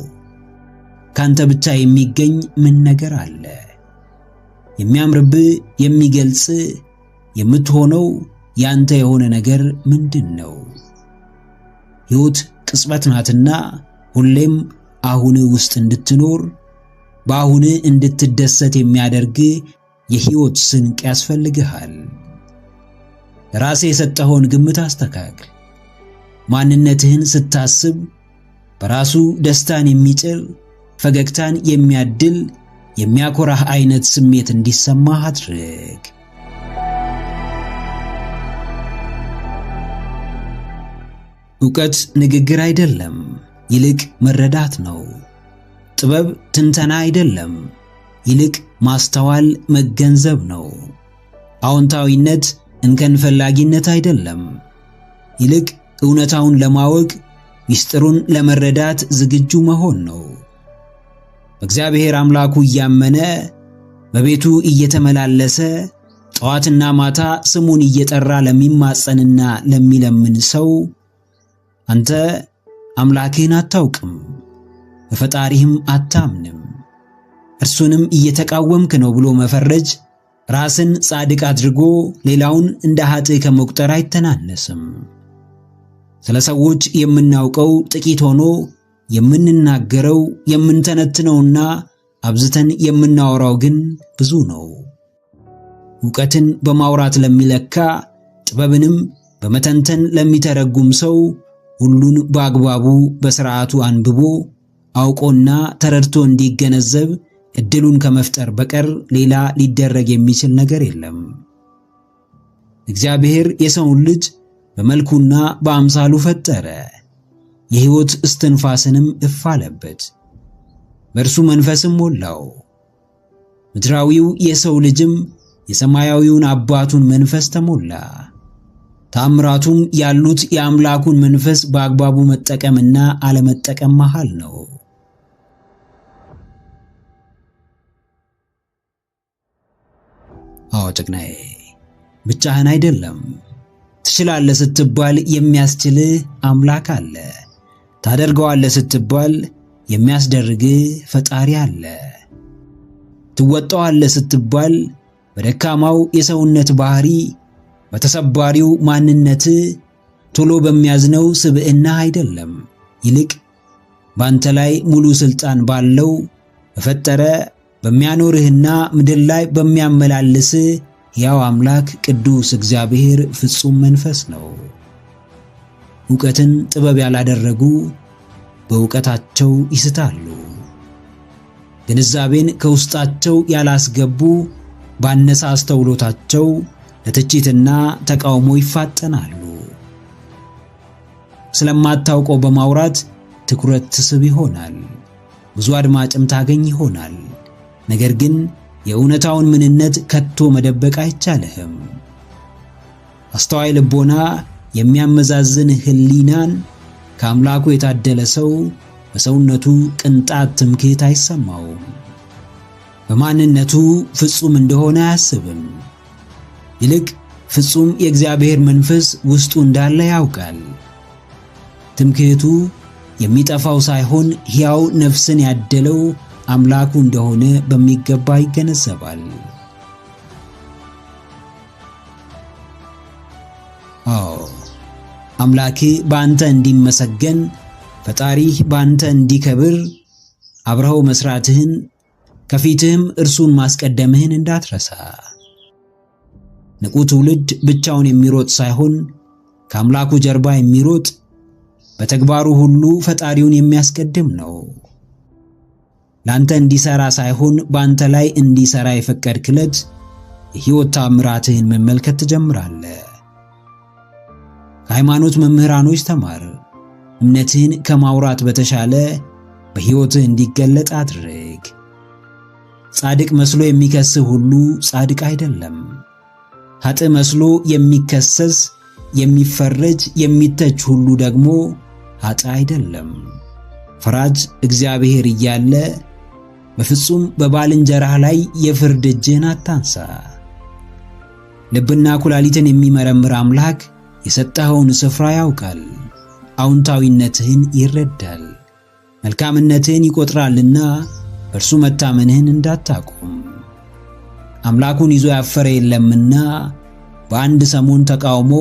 ካንተ ብቻ የሚገኝ ምን ነገር አለ? የሚያምርብህ፣ የሚገልጽ፣ የምትሆነው ያንተ የሆነ ነገር ምንድነው? ሕይወት ቅጽበት ናትና ሁሌም አሁን ውስጥ እንድትኖር፣ በአሁን እንድትደሰት የሚያደርግ የሕይወት ስንቅ ያስፈልግሃል። ራስህ የሰጠኸውን ግምት አስተካክል። ማንነትህን ስታስብ በራሱ ደስታን የሚጭር፣ ፈገግታን የሚያድል፣ የሚያኮራህ አይነት ስሜት እንዲሰማህ አድርግ። ዕውቀት ንግግር አይደለም፣ ይልቅ መረዳት ነው። ጥበብ ትንተና አይደለም፣ ይልቅ ማስተዋል መገንዘብ ነው። አዎንታዊነት እንከን ፈላጊነት አይደለም፣ ይልቅ እውነታውን ለማወቅ ሚስጥሩን ለመረዳት ዝግጁ መሆን ነው። በእግዚአብሔር አምላኩ እያመነ በቤቱ እየተመላለሰ ጠዋትና ማታ ስሙን እየጠራ ለሚማጸንና ለሚለምን ሰው አንተ አምላክህን አታውቅም፣ በፈጣሪህም አታምንም። እርሱንም እየተቃወምክ ነው ብሎ መፈረጅ ራስን ጻድቅ አድርጎ ሌላውን እንደ ኃጥእ ከመቁጠር አይተናነስም። ስለ ሰዎች የምናውቀው ጥቂት ሆኖ የምንናገረው የምንተነትነውና አብዝተን የምናወራው ግን ብዙ ነው። ዕውቀትን በማውራት ለሚለካ፣ ጥበብንም በመተንተን ለሚተረጉም ሰው ሁሉን በአግባቡ በሥርዓቱ አንብቦ አውቆና ተረድቶ እንዲገነዘብ እድሉን ከመፍጠር በቀር ሌላ ሊደረግ የሚችል ነገር የለም። እግዚአብሔር የሰውን ልጅ በመልኩና በአምሳሉ ፈጠረ፣ የሕይወት እስትንፋስንም እፍ አለበት፣ በእርሱ መንፈስም ሞላው። ምድራዊው የሰው ልጅም የሰማያዊውን አባቱን መንፈስ ተሞላ። ተአምራቱም ያሉት የአምላኩን መንፈስ በአግባቡ መጠቀምና አለመጠቀም መሃል ነው። ጭቅናዬ፣ ብቻህን አይደለም። ትችላለህ ስትባል የሚያስችልህ አምላክ አለ። ታደርገዋለህ ስትባል የሚያስደርግህ ፈጣሪ አለ። ትወጣዋለህ ስትባል በደካማው የሰውነት ባህሪ፣ በተሰባሪው ማንነት፣ ቶሎ በሚያዝነው ስብዕና አይደለም፣ ይልቅ ባንተ ላይ ሙሉ ስልጣን ባለው በፈጠረ በሚያኖርህና ምድር ላይ በሚያመላልስ ሕያው አምላክ ቅዱስ እግዚአብሔር ፍጹም መንፈስ ነው። ዕውቀትን ጥበብ ያላደረጉ በዕውቀታቸው ይስታሉ። ግንዛቤን ከውስጣቸው ያላስገቡ ባነሳ አስተውሎታቸው ለትችትና ተቃውሞ ይፋጠናሉ። ስለማታውቀው በማውራት ትኩረት ትስብ ይሆናል፣ ብዙ አድማጭም ታገኝ ይሆናል። ነገር ግን የእውነታውን ምንነት ከቶ መደበቅ አይቻልህም። አስተዋይ ልቦና፣ የሚያመዛዝን ሕሊናን ከአምላኩ የታደለ ሰው በሰውነቱ ቅንጣት ትምክህት አይሰማውም። በማንነቱ ፍጹም እንደሆነ አያስብም። ይልቅ ፍጹም የእግዚአብሔር መንፈስ ውስጡ እንዳለ ያውቃል። ትምክህቱ የሚጠፋው ሳይሆን ሕያው ነፍስን ያደለው አምላኩ እንደሆነ በሚገባ ይገነዘባል። አምላክህ በአንተ እንዲመሰገን፣ ፈጣሪህ በአንተ እንዲከብር አብረኸው መስራትህን ከፊትህም እርሱን ማስቀደምህን እንዳትረሳ። ንቁ ትውልድ ብቻውን የሚሮጥ ሳይሆን ከአምላኩ ጀርባ የሚሮጥ በተግባሩ ሁሉ ፈጣሪውን የሚያስቀድም ነው። ላንተ እንዲሰራ ሳይሆን በአንተ ላይ እንዲሰራ የፈቀድክለት የሕይወት ተአምራትህን መመልከት ትጀምራለህ። ከሃይማኖት መምህራኖች ተማር። እምነትህን ከማውራት በተሻለ በሕይወትህ እንዲገለጥ አድርግ። ጻድቅ መስሎ የሚከስህ ሁሉ ጻድቅ አይደለም። ኃጥእ መስሎ የሚከሰስ፣ የሚፈረጅ፣ የሚተች ሁሉ ደግሞ ኃጥእ አይደለም። ፈራጅ እግዚአብሔር እያለ በፍጹም በባልንጀራህ ላይ የፍርድ እጅህን አታንሳ። ልብና ኩላሊትን የሚመረምር አምላክ የሰጠኸውን ስፍራ ያውቃል፣ አዎንታዊነትህን ይረዳል፣ መልካምነትህን ይቆጥራልና በእርሱ መታመንህን እንዳታቆም። አምላኩን ይዞ ያፈረ የለምና በአንድ ሰሞን ተቃውሞ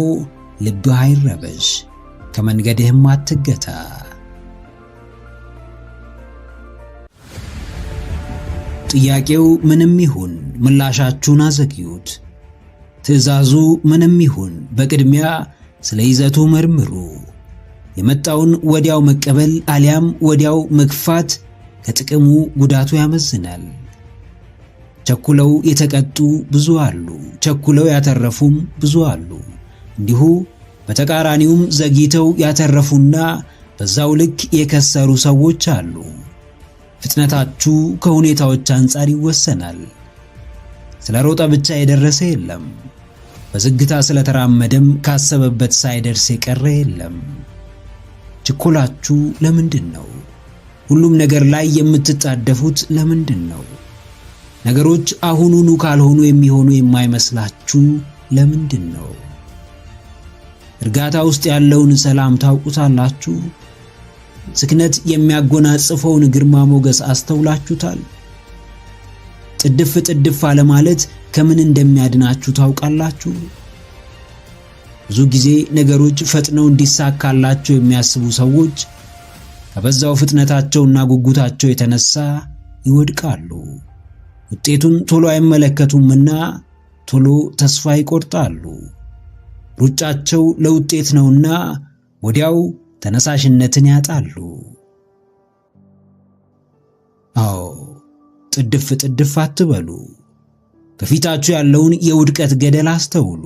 ልብህ አይረበሽ፣ ከመንገድህም አትገታ። ጥያቄው ምንም ይሁን ምላሻችሁን አዘግዩት። ትዕዛዙ ምንም ይሁን በቅድሚያ ስለ ይዘቱ መርምሩ። የመጣውን ወዲያው መቀበል አሊያም ወዲያው መግፋት ከጥቅሙ ጉዳቱ ያመዝናል። ቸኩለው የተቀጡ ብዙ አሉ፣ ቸኩለው ያተረፉም ብዙ አሉ። እንዲሁ በተቃራኒውም ዘግይተው ያተረፉና በዛው ልክ የከሰሩ ሰዎች አሉ። ፍጥነታችሁ ከሁኔታዎች አንጻር ይወሰናል። ስለ ሮጠ ብቻ የደረሰ የለም። በዝግታ ስለተራመደም ካሰበበት ሳይደርስ የቀረ የለም። ችኮላችሁ ለምንድን ነው? ሁሉም ነገር ላይ የምትጣደፉት ለምንድን ነው? ነገሮች አሁኑኑ ካልሆኑ የሚሆኑ የማይመስላችሁ ለምንድን ነው? እርጋታ ውስጥ ያለውን ሰላም ታውቁታላችሁ? ስክነት የሚያጎናጽፈውን ግርማ ሞገስ አስተውላችሁታል? ጥድፍ ጥድፍ አለ ማለት ከምን እንደሚያድናችሁ ታውቃላችሁ? ብዙ ጊዜ ነገሮች ፈጥነው እንዲሳካላቸው የሚያስቡ ሰዎች ከበዛው ፍጥነታቸውና ጉጉታቸው የተነሳ ይወድቃሉ። ውጤቱን ቶሎ አይመለከቱምና ቶሎ ተስፋ ይቆርጣሉ። ሩጫቸው ለውጤት ነውና ወዲያው ተነሳሽነትን ያጣሉ። ጥድፍ ጥድፍ አትበሉ። ከፊታችሁ ያለውን የውድቀት ገደል አስተውሉ።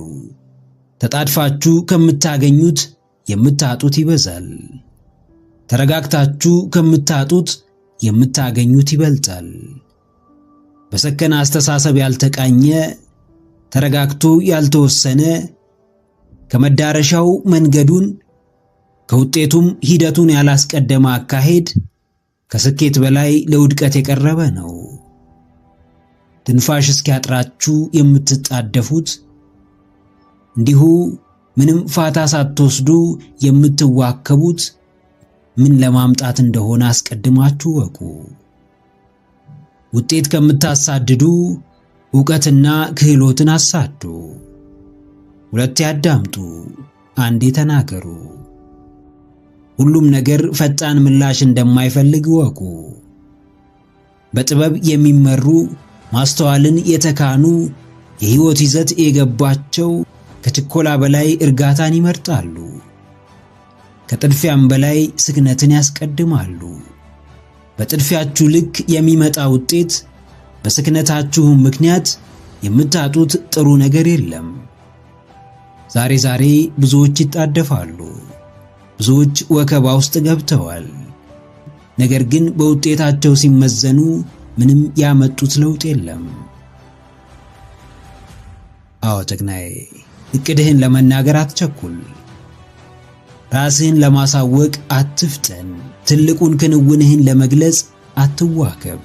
ተጣድፋችሁ ከምታገኙት የምታጡት ይበዛል። ተረጋግታችሁ ከምታጡት የምታገኙት ይበልጣል። በሰከነ አስተሳሰብ ያልተቃኘ፣ ተረጋግቶ ያልተወሰነ፣ ከመዳረሻው መንገዱን ከውጤቱም ሂደቱን ያላስቀደመ አካሄድ ከስኬት በላይ ለውድቀት የቀረበ ነው። ትንፋሽ እስኪያጥራችሁ የምትጣደፉት፣ እንዲሁ ምንም ፋታ ሳትወስዱ የምትዋከቡት ምን ለማምጣት እንደሆነ አስቀድማችሁ ወቁ። ውጤት ከምታሳድዱ ዕውቀትና ክህሎትን አሳዱ። ሁለቴ አዳምጡ፣ አንዴ ተናገሩ። ሁሉም ነገር ፈጣን ምላሽ እንደማይፈልግ ወቁ። በጥበብ የሚመሩ ማስተዋልን የተካኑ የሕይወት ይዘት የገባቸው ከችኮላ በላይ እርጋታን ይመርጣሉ። ከጥድፊያም በላይ ስክነትን ያስቀድማሉ። በጥድፊያችሁ ልክ የሚመጣ ውጤት፣ በስክነታችሁ ምክንያት የምታጡት ጥሩ ነገር የለም። ዛሬ ዛሬ ብዙዎች ይጣደፋሉ። ብዙዎች ወከባ ውስጥ ገብተዋል። ነገር ግን በውጤታቸው ሲመዘኑ ምንም ያመጡት ለውጥ የለም። ጀግናዬ፣ እቅድህን ለመናገር አትቸኩል። ራስህን ለማሳወቅ አትፍጠን። ትልቁን ክንውንህን ለመግለጽ አትዋከብ።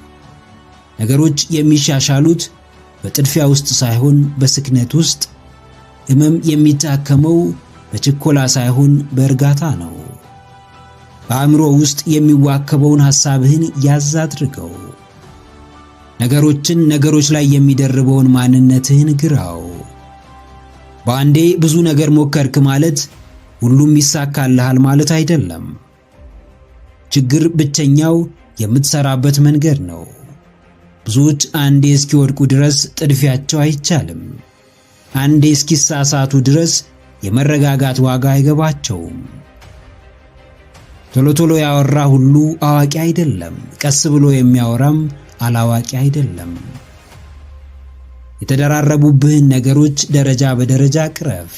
ነገሮች የሚሻሻሉት በጥድፊያ ውስጥ ሳይሆን በስክነት ውስጥ፣ ሕመም የሚታከመው በችኮላ ሳይሆን በእርጋታ ነው። በአእምሮ ውስጥ የሚዋከበውን ሐሳብህን ያዝ አድርገው። ነገሮች ላይ የሚደርበውን ማንነትህን ግራው። በአንዴ ብዙ ነገር ሞከርክ ማለት ሁሉም ይሳካልሃል ማለት አይደለም። ችግር ብቸኛው የምትሰራበት መንገድ ነው። ብዙዎች አንዴ እስኪወድቁ ድረስ ጥድፊያቸው አይቻልም። አንዴ እስኪሳሳቱ ድረስ የመረጋጋት ዋጋ አይገባቸውም። ቶሎ ቶሎ ያወራ ሁሉ አዋቂ አይደለም። ቀስ ብሎ የሚያወራም አላዋቂ አይደለም። የተደራረቡብህን ነገሮች ደረጃ በደረጃ ቅረፍ።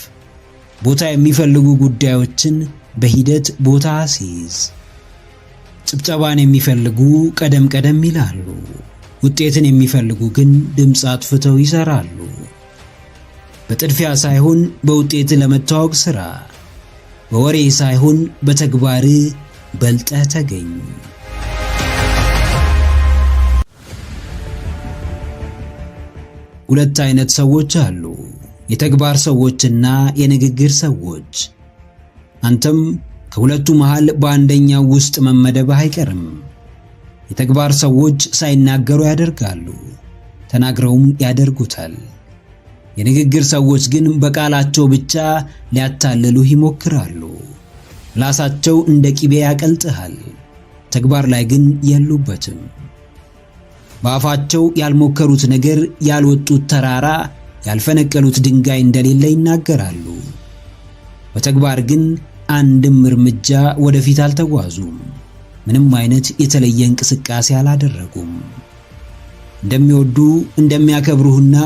ቦታ የሚፈልጉ ጉዳዮችን በሂደት ቦታ አስይዝ። ጭብጨባን የሚፈልጉ ቀደም ቀደም ይላሉ። ውጤትን የሚፈልጉ ግን ድምፅ አጥፍተው ይሰራሉ። በጥድፊያ ሳይሆን በውጤት ለመታወቅ ሥራ። በወሬ ሳይሆን በተግባር በልጠህ ተገኝ። ሁለት አይነት ሰዎች አሉ፣ የተግባር ሰዎችና የንግግር ሰዎች። አንተም ከሁለቱ መሃል በአንደኛው ውስጥ መመደብህ አይቀርም። የተግባር ሰዎች ሳይናገሩ ያደርጋሉ፣ ተናግረውም ያደርጉታል። የንግግር ሰዎች ግን በቃላቸው ብቻ ሊያታልሉህ ይሞክራሉ። ምላሳቸው እንደ ቂቤ ያቀልጥሃል፣ ተግባር ላይ ግን የሉበትም። በአፋቸው ያልሞከሩት ነገር፣ ያልወጡት ተራራ፣ ያልፈነቀሉት ድንጋይ እንደሌለ ይናገራሉ። በተግባር ግን አንድም እርምጃ ወደፊት አልተጓዙም። ምንም አይነት የተለየ እንቅስቃሴ አላደረጉም። እንደሚወዱ እንደሚያከብሩህና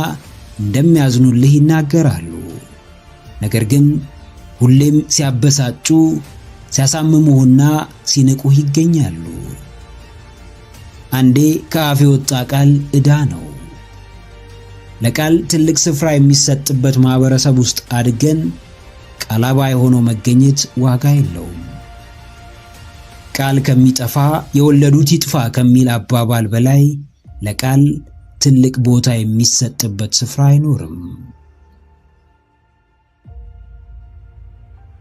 እንደሚያዝኑልህ ይናገራሉ። ነገር ግን ሁሌም ሲያበሳጩ፣ ሲያሳምሙህና ሲንቁህ ይገኛሉ። አንዴ ከአፍ የወጣ ቃል ዕዳ ነው። ለቃል ትልቅ ስፍራ የሚሰጥበት ማህበረሰብ ውስጥ አድገን ቃላባይ ሆኖ መገኘት ዋጋ የለውም። ቃል ከሚጠፋ የወለዱት ይጥፋ ከሚል አባባል በላይ ለቃል ትልቅ ቦታ የሚሰጥበት ስፍራ አይኖርም።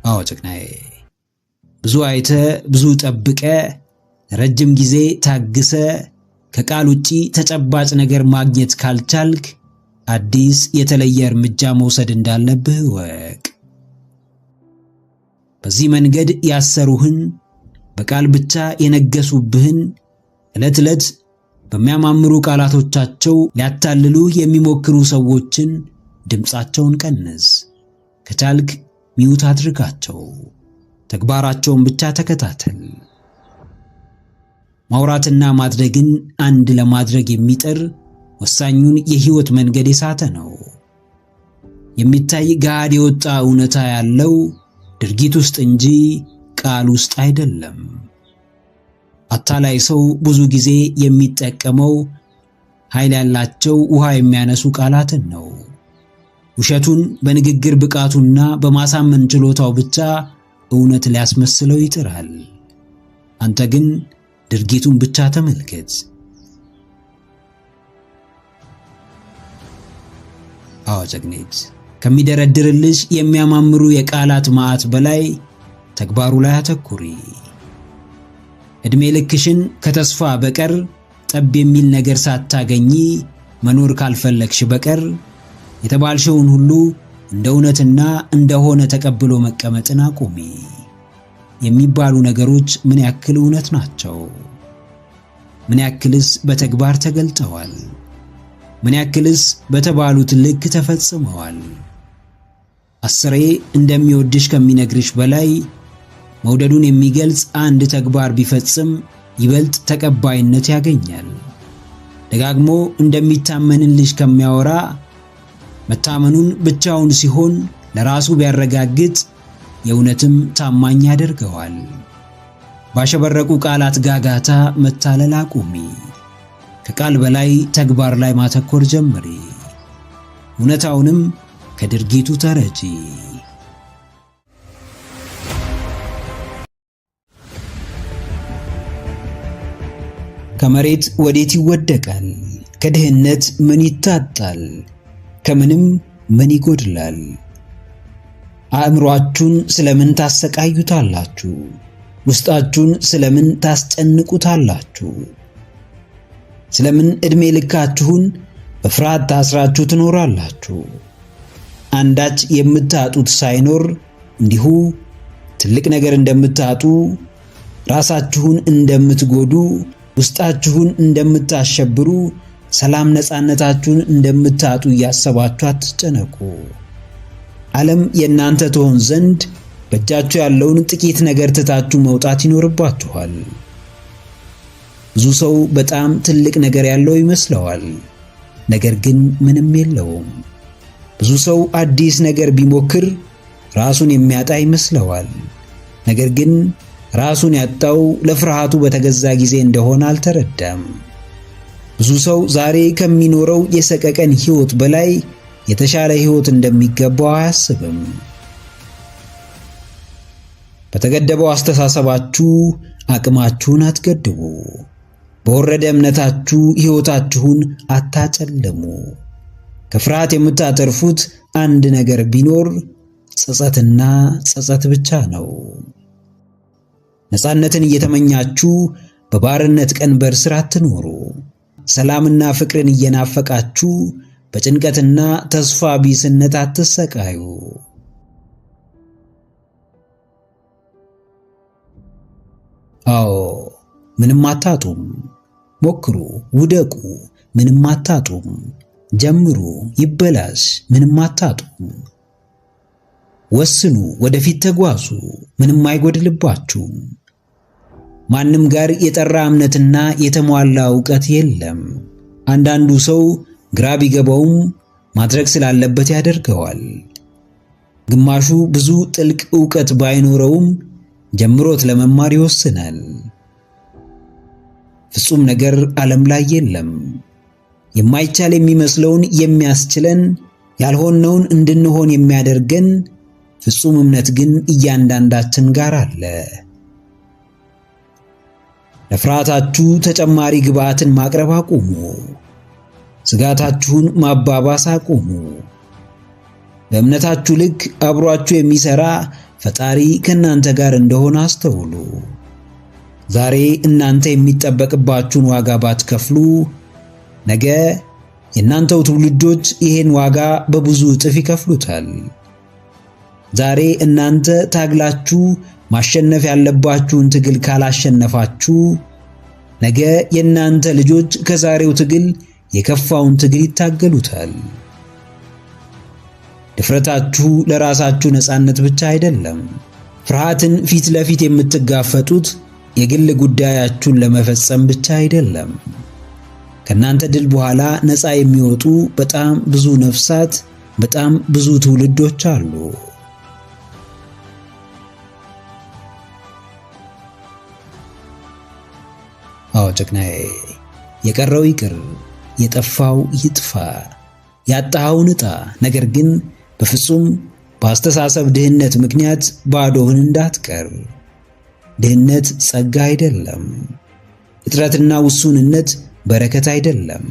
አዎ ጭቅናዬ፣ ብዙ አይተ ብዙ ጠብቀ ረጅም ጊዜ ታግሰ ከቃል ውጪ ተጨባጭ ነገር ማግኘት ካልቻልክ አዲስ የተለየ እርምጃ መውሰድ እንዳለብህ ወቅ። በዚህ መንገድ ያሰሩህን፣ በቃል ብቻ የነገሱብህን፣ ዕለት ዕለት በሚያማምሩ ቃላቶቻቸው ሊያታልሉህ የሚሞክሩ ሰዎችን ድምፃቸውን ቀንስ። ከቻልክ ሚውት አድርጋቸው። ተግባራቸውን ብቻ ተከታተል። ማውራትና ማድረግን አንድ ለማድረግ የሚጥር ወሳኙን የህይወት መንገድ የሳተ ነው። የሚታይ ገሃድ የወጣ እውነታ ያለው ድርጊት ውስጥ እንጂ ቃል ውስጥ አይደለም። አታላይ ሰው ብዙ ጊዜ የሚጠቀመው ኃይል ያላቸው ውሃ የሚያነሱ ቃላትን ነው። ውሸቱን በንግግር ብቃቱና በማሳመን ችሎታው ብቻ እውነት ሊያስመስለው ይጥራል። አንተ ግን ድርጊቱን ብቻ ተመልከት። አዎ ጀግኔት፣ ከሚደረድርልሽ የሚያማምሩ የቃላት ማዕት በላይ ተግባሩ ላይ አተኩሪ። እድሜ ልክሽን ከተስፋ በቀር ጠብ የሚል ነገር ሳታገኚ መኖር ካልፈለግሽ በቀር የተባልሽውን ሁሉ እንደ እውነትና እንደሆነ ተቀብሎ መቀመጥን አቁሚ። የሚባሉ ነገሮች ምን ያክል እውነት ናቸው? ምን ያክልስ በተግባር ተገልጠዋል? ምን ያክልስ በተባሉት ልክ ተፈጽመዋል? አስሬ እንደሚወድሽ ከሚነግርሽ በላይ መውደዱን የሚገልጽ አንድ ተግባር ቢፈጽም ይበልጥ ተቀባይነት ያገኛል። ደጋግሞ እንደሚታመንልሽ ከሚያወራ መታመኑን ብቻውን ሲሆን ለራሱ ቢያረጋግጥ የእውነትም ታማኝ ያደርገዋል። ባሸበረቁ ቃላት ጋጋታ መታለል አቁሚ። ከቃል በላይ ተግባር ላይ ማተኮር ጀምሪ። እውነታውንም ከድርጊቱ ተረጂ። ከመሬት ወዴት ይወደቃል? ከድህነት ምን ይታጣል? ከምንም ምን ይጎድላል? አእምሮአችሁን ስለምን ታሰቃዩታላችሁ? ውስጣችሁን ስለምን ታስጨንቁታላችሁ? ስለምን ዕድሜ ልካችሁን በፍርሃት ታስራችሁ ትኖራላችሁ? አንዳች የምታጡት ሳይኖር እንዲሁ ትልቅ ነገር እንደምታጡ፣ ራሳችሁን እንደምትጎዱ፣ ውስጣችሁን እንደምታሸብሩ፣ ሰላም ነፃነታችሁን እንደምታጡ እያሰባችሁ አትጨነቁ። ዓለም የእናንተ ትሆን ዘንድ በእጃችሁ ያለውን ጥቂት ነገር ትታችሁ መውጣት ይኖርባችኋል። ብዙ ሰው በጣም ትልቅ ነገር ያለው ይመስለዋል፣ ነገር ግን ምንም የለውም። ብዙ ሰው አዲስ ነገር ቢሞክር ራሱን የሚያጣ ይመስለዋል፣ ነገር ግን ራሱን ያጣው ለፍርሃቱ በተገዛ ጊዜ እንደሆነ አልተረዳም። ብዙ ሰው ዛሬ ከሚኖረው የሰቀቀን ሕይወት በላይ የተሻለ ሕይወት እንደሚገባው አያስብም። በተገደበው አስተሳሰባችሁ አቅማችሁን አትገድቡ። በወረደ እምነታችሁ ሕይወታችሁን አታጨልሙ። ከፍርሃት የምታተርፉት አንድ ነገር ቢኖር ጸጸትና ጸጸት ብቻ ነው። ነፃነትን እየተመኛችሁ በባርነት ቀንበር ስር አትኖሩ። ሰላምና ፍቅርን እየናፈቃችሁ በጭንቀትና ተስፋ ቢስነት አትሰቃዩ። አዎ ምንም አታጡም። ሞክሩ፣ ውደቁ፣ ምንም አታጡም። ጀምሩ፣ ይበላሽ፣ ምንም አታጡም። ወስኑ፣ ወደፊት ተጓዙ፣ ምንም አይጎድልባችሁም። ማንም ጋር የጠራ እምነትና የተሟላ ዕውቀት የለም። አንዳንዱ ሰው ግራ ቢገባውም ማድረግ ስላለበት ያደርገዋል። ግማሹ ብዙ ጥልቅ ዕውቀት ባይኖረውም ጀምሮት ለመማር ይወስናል። ፍጹም ነገር ዓለም ላይ የለም። የማይቻል የሚመስለውን የሚያስችለን፣ ያልሆነውን እንድንሆን የሚያደርገን ፍጹም እምነት ግን እያንዳንዳችን ጋር አለ። ለፍርሃታችሁ ተጨማሪ ግብዓትን ማቅረብ አቁሙ። ስጋታችሁን ማባባስ አቁሙ። በእምነታችሁ ልክ አብሯችሁ የሚሰራ ፈጣሪ ከእናንተ ጋር እንደሆነ አስተውሉ። ዛሬ እናንተ የሚጠበቅባችሁን ዋጋ ባትከፍሉ ነገ የእናንተው ትውልዶች ይሄን ዋጋ በብዙ እጥፍ ይከፍሉታል። ዛሬ እናንተ ታግላችሁ ማሸነፍ ያለባችሁን ትግል ካላሸነፋችሁ ነገ የእናንተ ልጆች ከዛሬው ትግል የከፋውን ትግል ይታገሉታል። ድፍረታችሁ ለራሳችሁ ነፃነት ብቻ አይደለም። ፍርሃትን ፊት ለፊት የምትጋፈጡት የግል ጉዳያችሁን ለመፈጸም ብቻ አይደለም። ከናንተ ድል በኋላ ነፃ የሚወጡ በጣም ብዙ ነፍሳት፣ በጣም ብዙ ትውልዶች አሉ። አዎ ጀግናዬ፣ የቀረው ይቅር፣ የጠፋው ይጥፋ፣ ያጣኸውን ዕጣ። ነገር ግን በፍጹም በአስተሳሰብ ድህነት ምክንያት ባዶህን እንዳትቀር። ድህነት ጸጋ አይደለም። እጥረትና ውሱንነት በረከት አይደለም።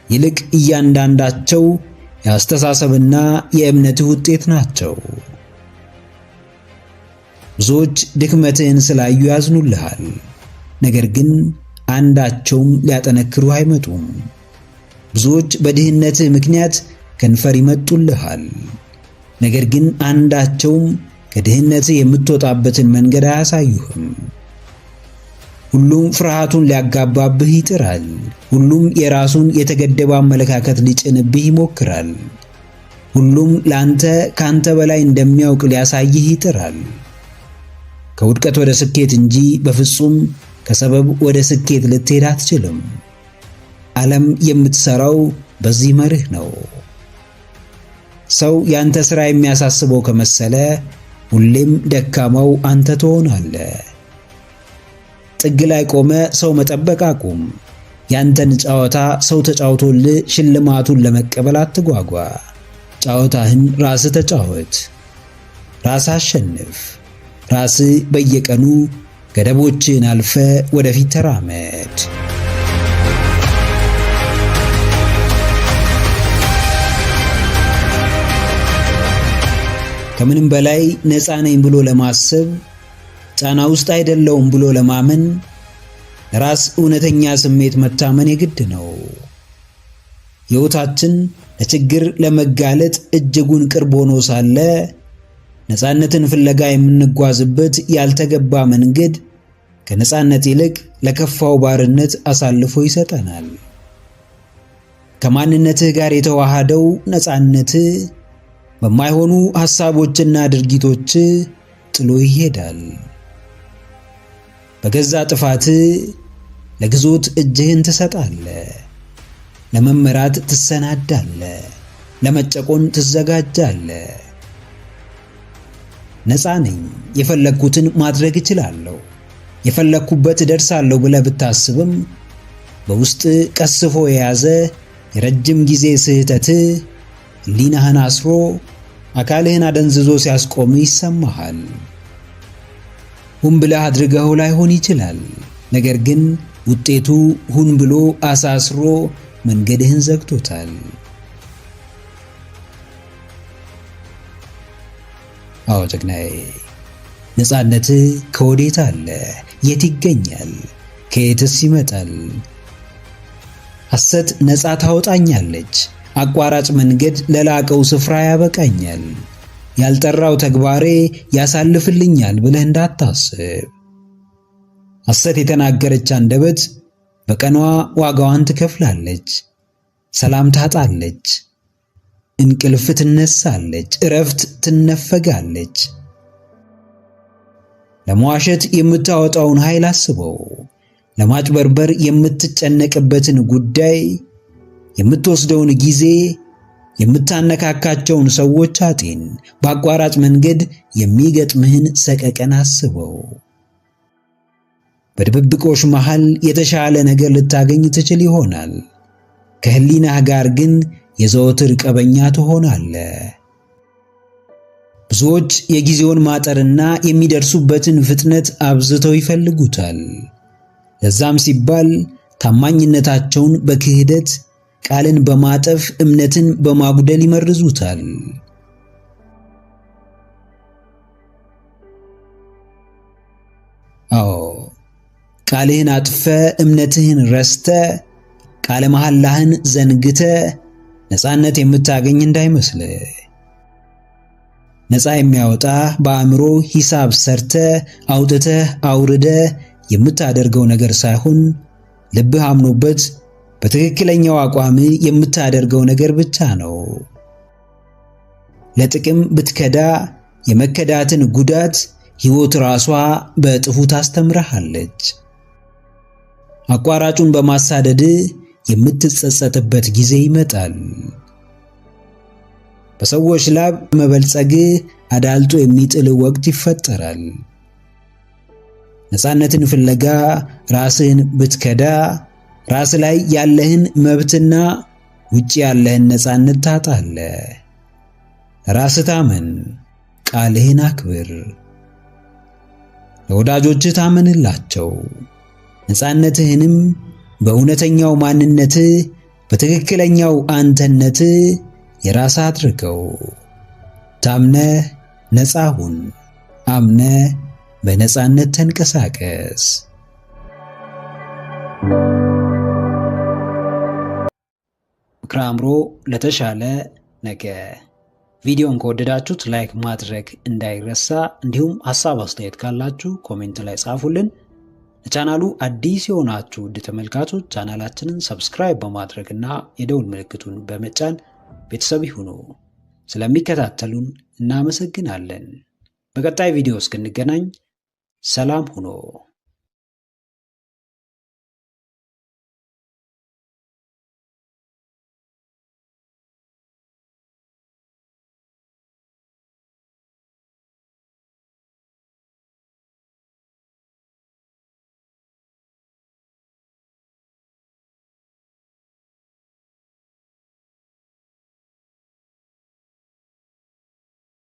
ይልቅ እያንዳንዳቸው የአስተሳሰብና የእምነትህ ውጤት ናቸው። ብዙዎች ድክመትህን ስላዩ ያዝኑልሃል፣ ነገር ግን አንዳቸውም ሊያጠነክሩ አይመጡም። ብዙዎች በድህነትህ ምክንያት ከንፈር ይመጡልሃል፣ ነገር ግን አንዳቸውም ከድህነትህ የምትወጣበትን መንገድ አያሳዩህም። ሁሉም ፍርሃቱን ሊያጋባብህ ይጥራል። ሁሉም የራሱን የተገደበ አመለካከት ሊጭንብህ ይሞክራል። ሁሉም ላንተ ካንተ በላይ እንደሚያውቅ ሊያሳይህ ይጥራል። ከውድቀት ወደ ስኬት እንጂ በፍጹም ከሰበብ ወደ ስኬት ልትሄድ አትችልም። ዓለም የምትሰራው በዚህ መርህ ነው። ሰው ያንተ ሥራ የሚያሳስበው ከመሰለ ሁሌም ደካማው አንተ ትሆናለህ። ጥግ ላይ ቆመ ሰው መጠበቅ አቁም። ያንተን ጨዋታ ሰው ተጫውቶልህ ሽልማቱን ለመቀበል አትጓጓ። ጨዋታህን ራስህ ተጫወት፣ ራስህ አሸንፍ። ራስህ በየቀኑ ገደቦችን አልፈ ወደፊት ተራመድ። ከምንም በላይ ነፃ ነኝ ብሎ ለማሰብ ጫና ውስጥ አይደለውም ብሎ ለማመን ለራስ እውነተኛ ስሜት መታመን የግድ ነው። ሕይወታችን ለችግር ለመጋለጥ እጅጉን ቅርብ ሆኖ ሳለ ነፃነትን ፍለጋ የምንጓዝበት ያልተገባ መንገድ ከነፃነት ይልቅ ለከፋው ባርነት አሳልፎ ይሰጠናል። ከማንነትህ ጋር የተዋሃደው ነፃነትህ በማይሆኑ ሐሳቦችና ድርጊቶች ጥሎ ይሄዳል። በገዛ ጥፋትህ ለግዞት እጅህን ትሰጣለህ። ለመመራት ትሰናዳለህ። ለመጨቆን ትዘጋጃለህ። ነፃ ነኝ፣ የፈለግኩትን ማድረግ እችላለሁ፣ የፈለግኩበት እደርሳለሁ ብለህ ብታስብም በውስጥ ቀስፎ የያዘ የረጅም ጊዜ ስህተት ሕሊናህን አስሮ አካልህን አደንዝዞ ሲያስቆም ይሰማሃል። ሁን ብለህ አድርገው ላይሆን ይችላል፣ ነገር ግን ውጤቱ ሁን ብሎ አሳስሮ መንገድህን ዘግቶታል። አዎ ጀግናዬ፣ ነፃነትህ ከወዴት አለ? የት ይገኛል? ከየትስ ይመጣል? ሐሰት ነፃ ታወጣኛለች፣ አቋራጭ መንገድ ለላቀው ስፍራ ያበቃኛል፣ ያልጠራው ተግባሬ ያሳልፍልኛል ብለህ እንዳታስብ። ሐሰት የተናገረች አንደበት በቀኗ ዋጋዋን ትከፍላለች። ሰላም ታጣለች፣ እንቅልፍ ትነሳለች፣ እረፍት ትነፈጋለች። ለመዋሸት የምታወጣውን ኃይል አስበው። ለማጭበርበር የምትጨነቅበትን ጉዳይ፣ የምትወስደውን ጊዜ፣ የምታነካካቸውን ሰዎች አጤን። በአቋራጭ መንገድ የሚገጥምህን ሰቀቀን አስበው። በድብብቆሽ መሃል የተሻለ ነገር ልታገኝ ትችል ይሆናል። ከህሊናህ ጋር ግን የዘወትር ቀበኛ ትሆናለህ። ብዙዎች የጊዜውን ማጠርና የሚደርሱበትን ፍጥነት አብዝተው ይፈልጉታል። ለዛም ሲባል ታማኝነታቸውን በክህደት፣ ቃልን በማጠፍ፣ እምነትን በማጉደል ይመርዙታል። አዎ፣ ቃልህን አጥፈ፣ እምነትህን ረስተ፣ ቃለ መሐላህን ዘንግተ ነፃነት የምታገኝ እንዳይመስልህ። ነፃ የሚያወጣ በአእምሮ ሂሳብ ሰርተ አውጥተህ አውርደ የምታደርገው ነገር ሳይሆን ልብህ አምኖበት በትክክለኛው አቋም የምታደርገው ነገር ብቻ ነው። ለጥቅም ብትከዳ የመከዳትን ጉዳት ሕይወት ራሷ በእጥፉ ታስተምርሃለች። አቋራጩን በማሳደድ የምትጸጸትበት ጊዜ ይመጣል። በሰዎች ላብ መበልጸግ አዳልጦ የሚጥል ወቅት ይፈጠራል። ነፃነትን ፍለጋ ራስህን ብትከዳ ራስ ላይ ያለህን መብትና ውጪ ያለህን ነፃነት ታጣለህ። ራስህ ታመን፣ ቃልህን አክብር፣ ለወዳጆችህ ታመንላቸው። ነፃነትህንም በእውነተኛው ማንነትህ በትክክለኛው አንተነትህ የራስህ አድርገው። ታምነህ ነፃ ሁን፣ አምነህ በነፃነት ተንቀሳቀስ። ምክረ አእምሮ ለተሻለ ነገ። ቪዲዮን ከወደዳችሁት ላይክ ማድረግ እንዳይረሳ፣ እንዲሁም ሐሳብ አስተያየት ካላችሁ ኮሜንት ላይ ጻፉልን። ለቻናሉ አዲስ የሆናችሁ ውድ ተመልካቾች ቻናላችንን ሰብስክራይብ በማድረግና የደውል ምልክቱን በመጫን ቤተሰብ ይሁኑ። ስለሚከታተሉን እናመሰግናለን። በቀጣይ ቪዲዮ እስክንገናኝ ሰላም ሁኑ።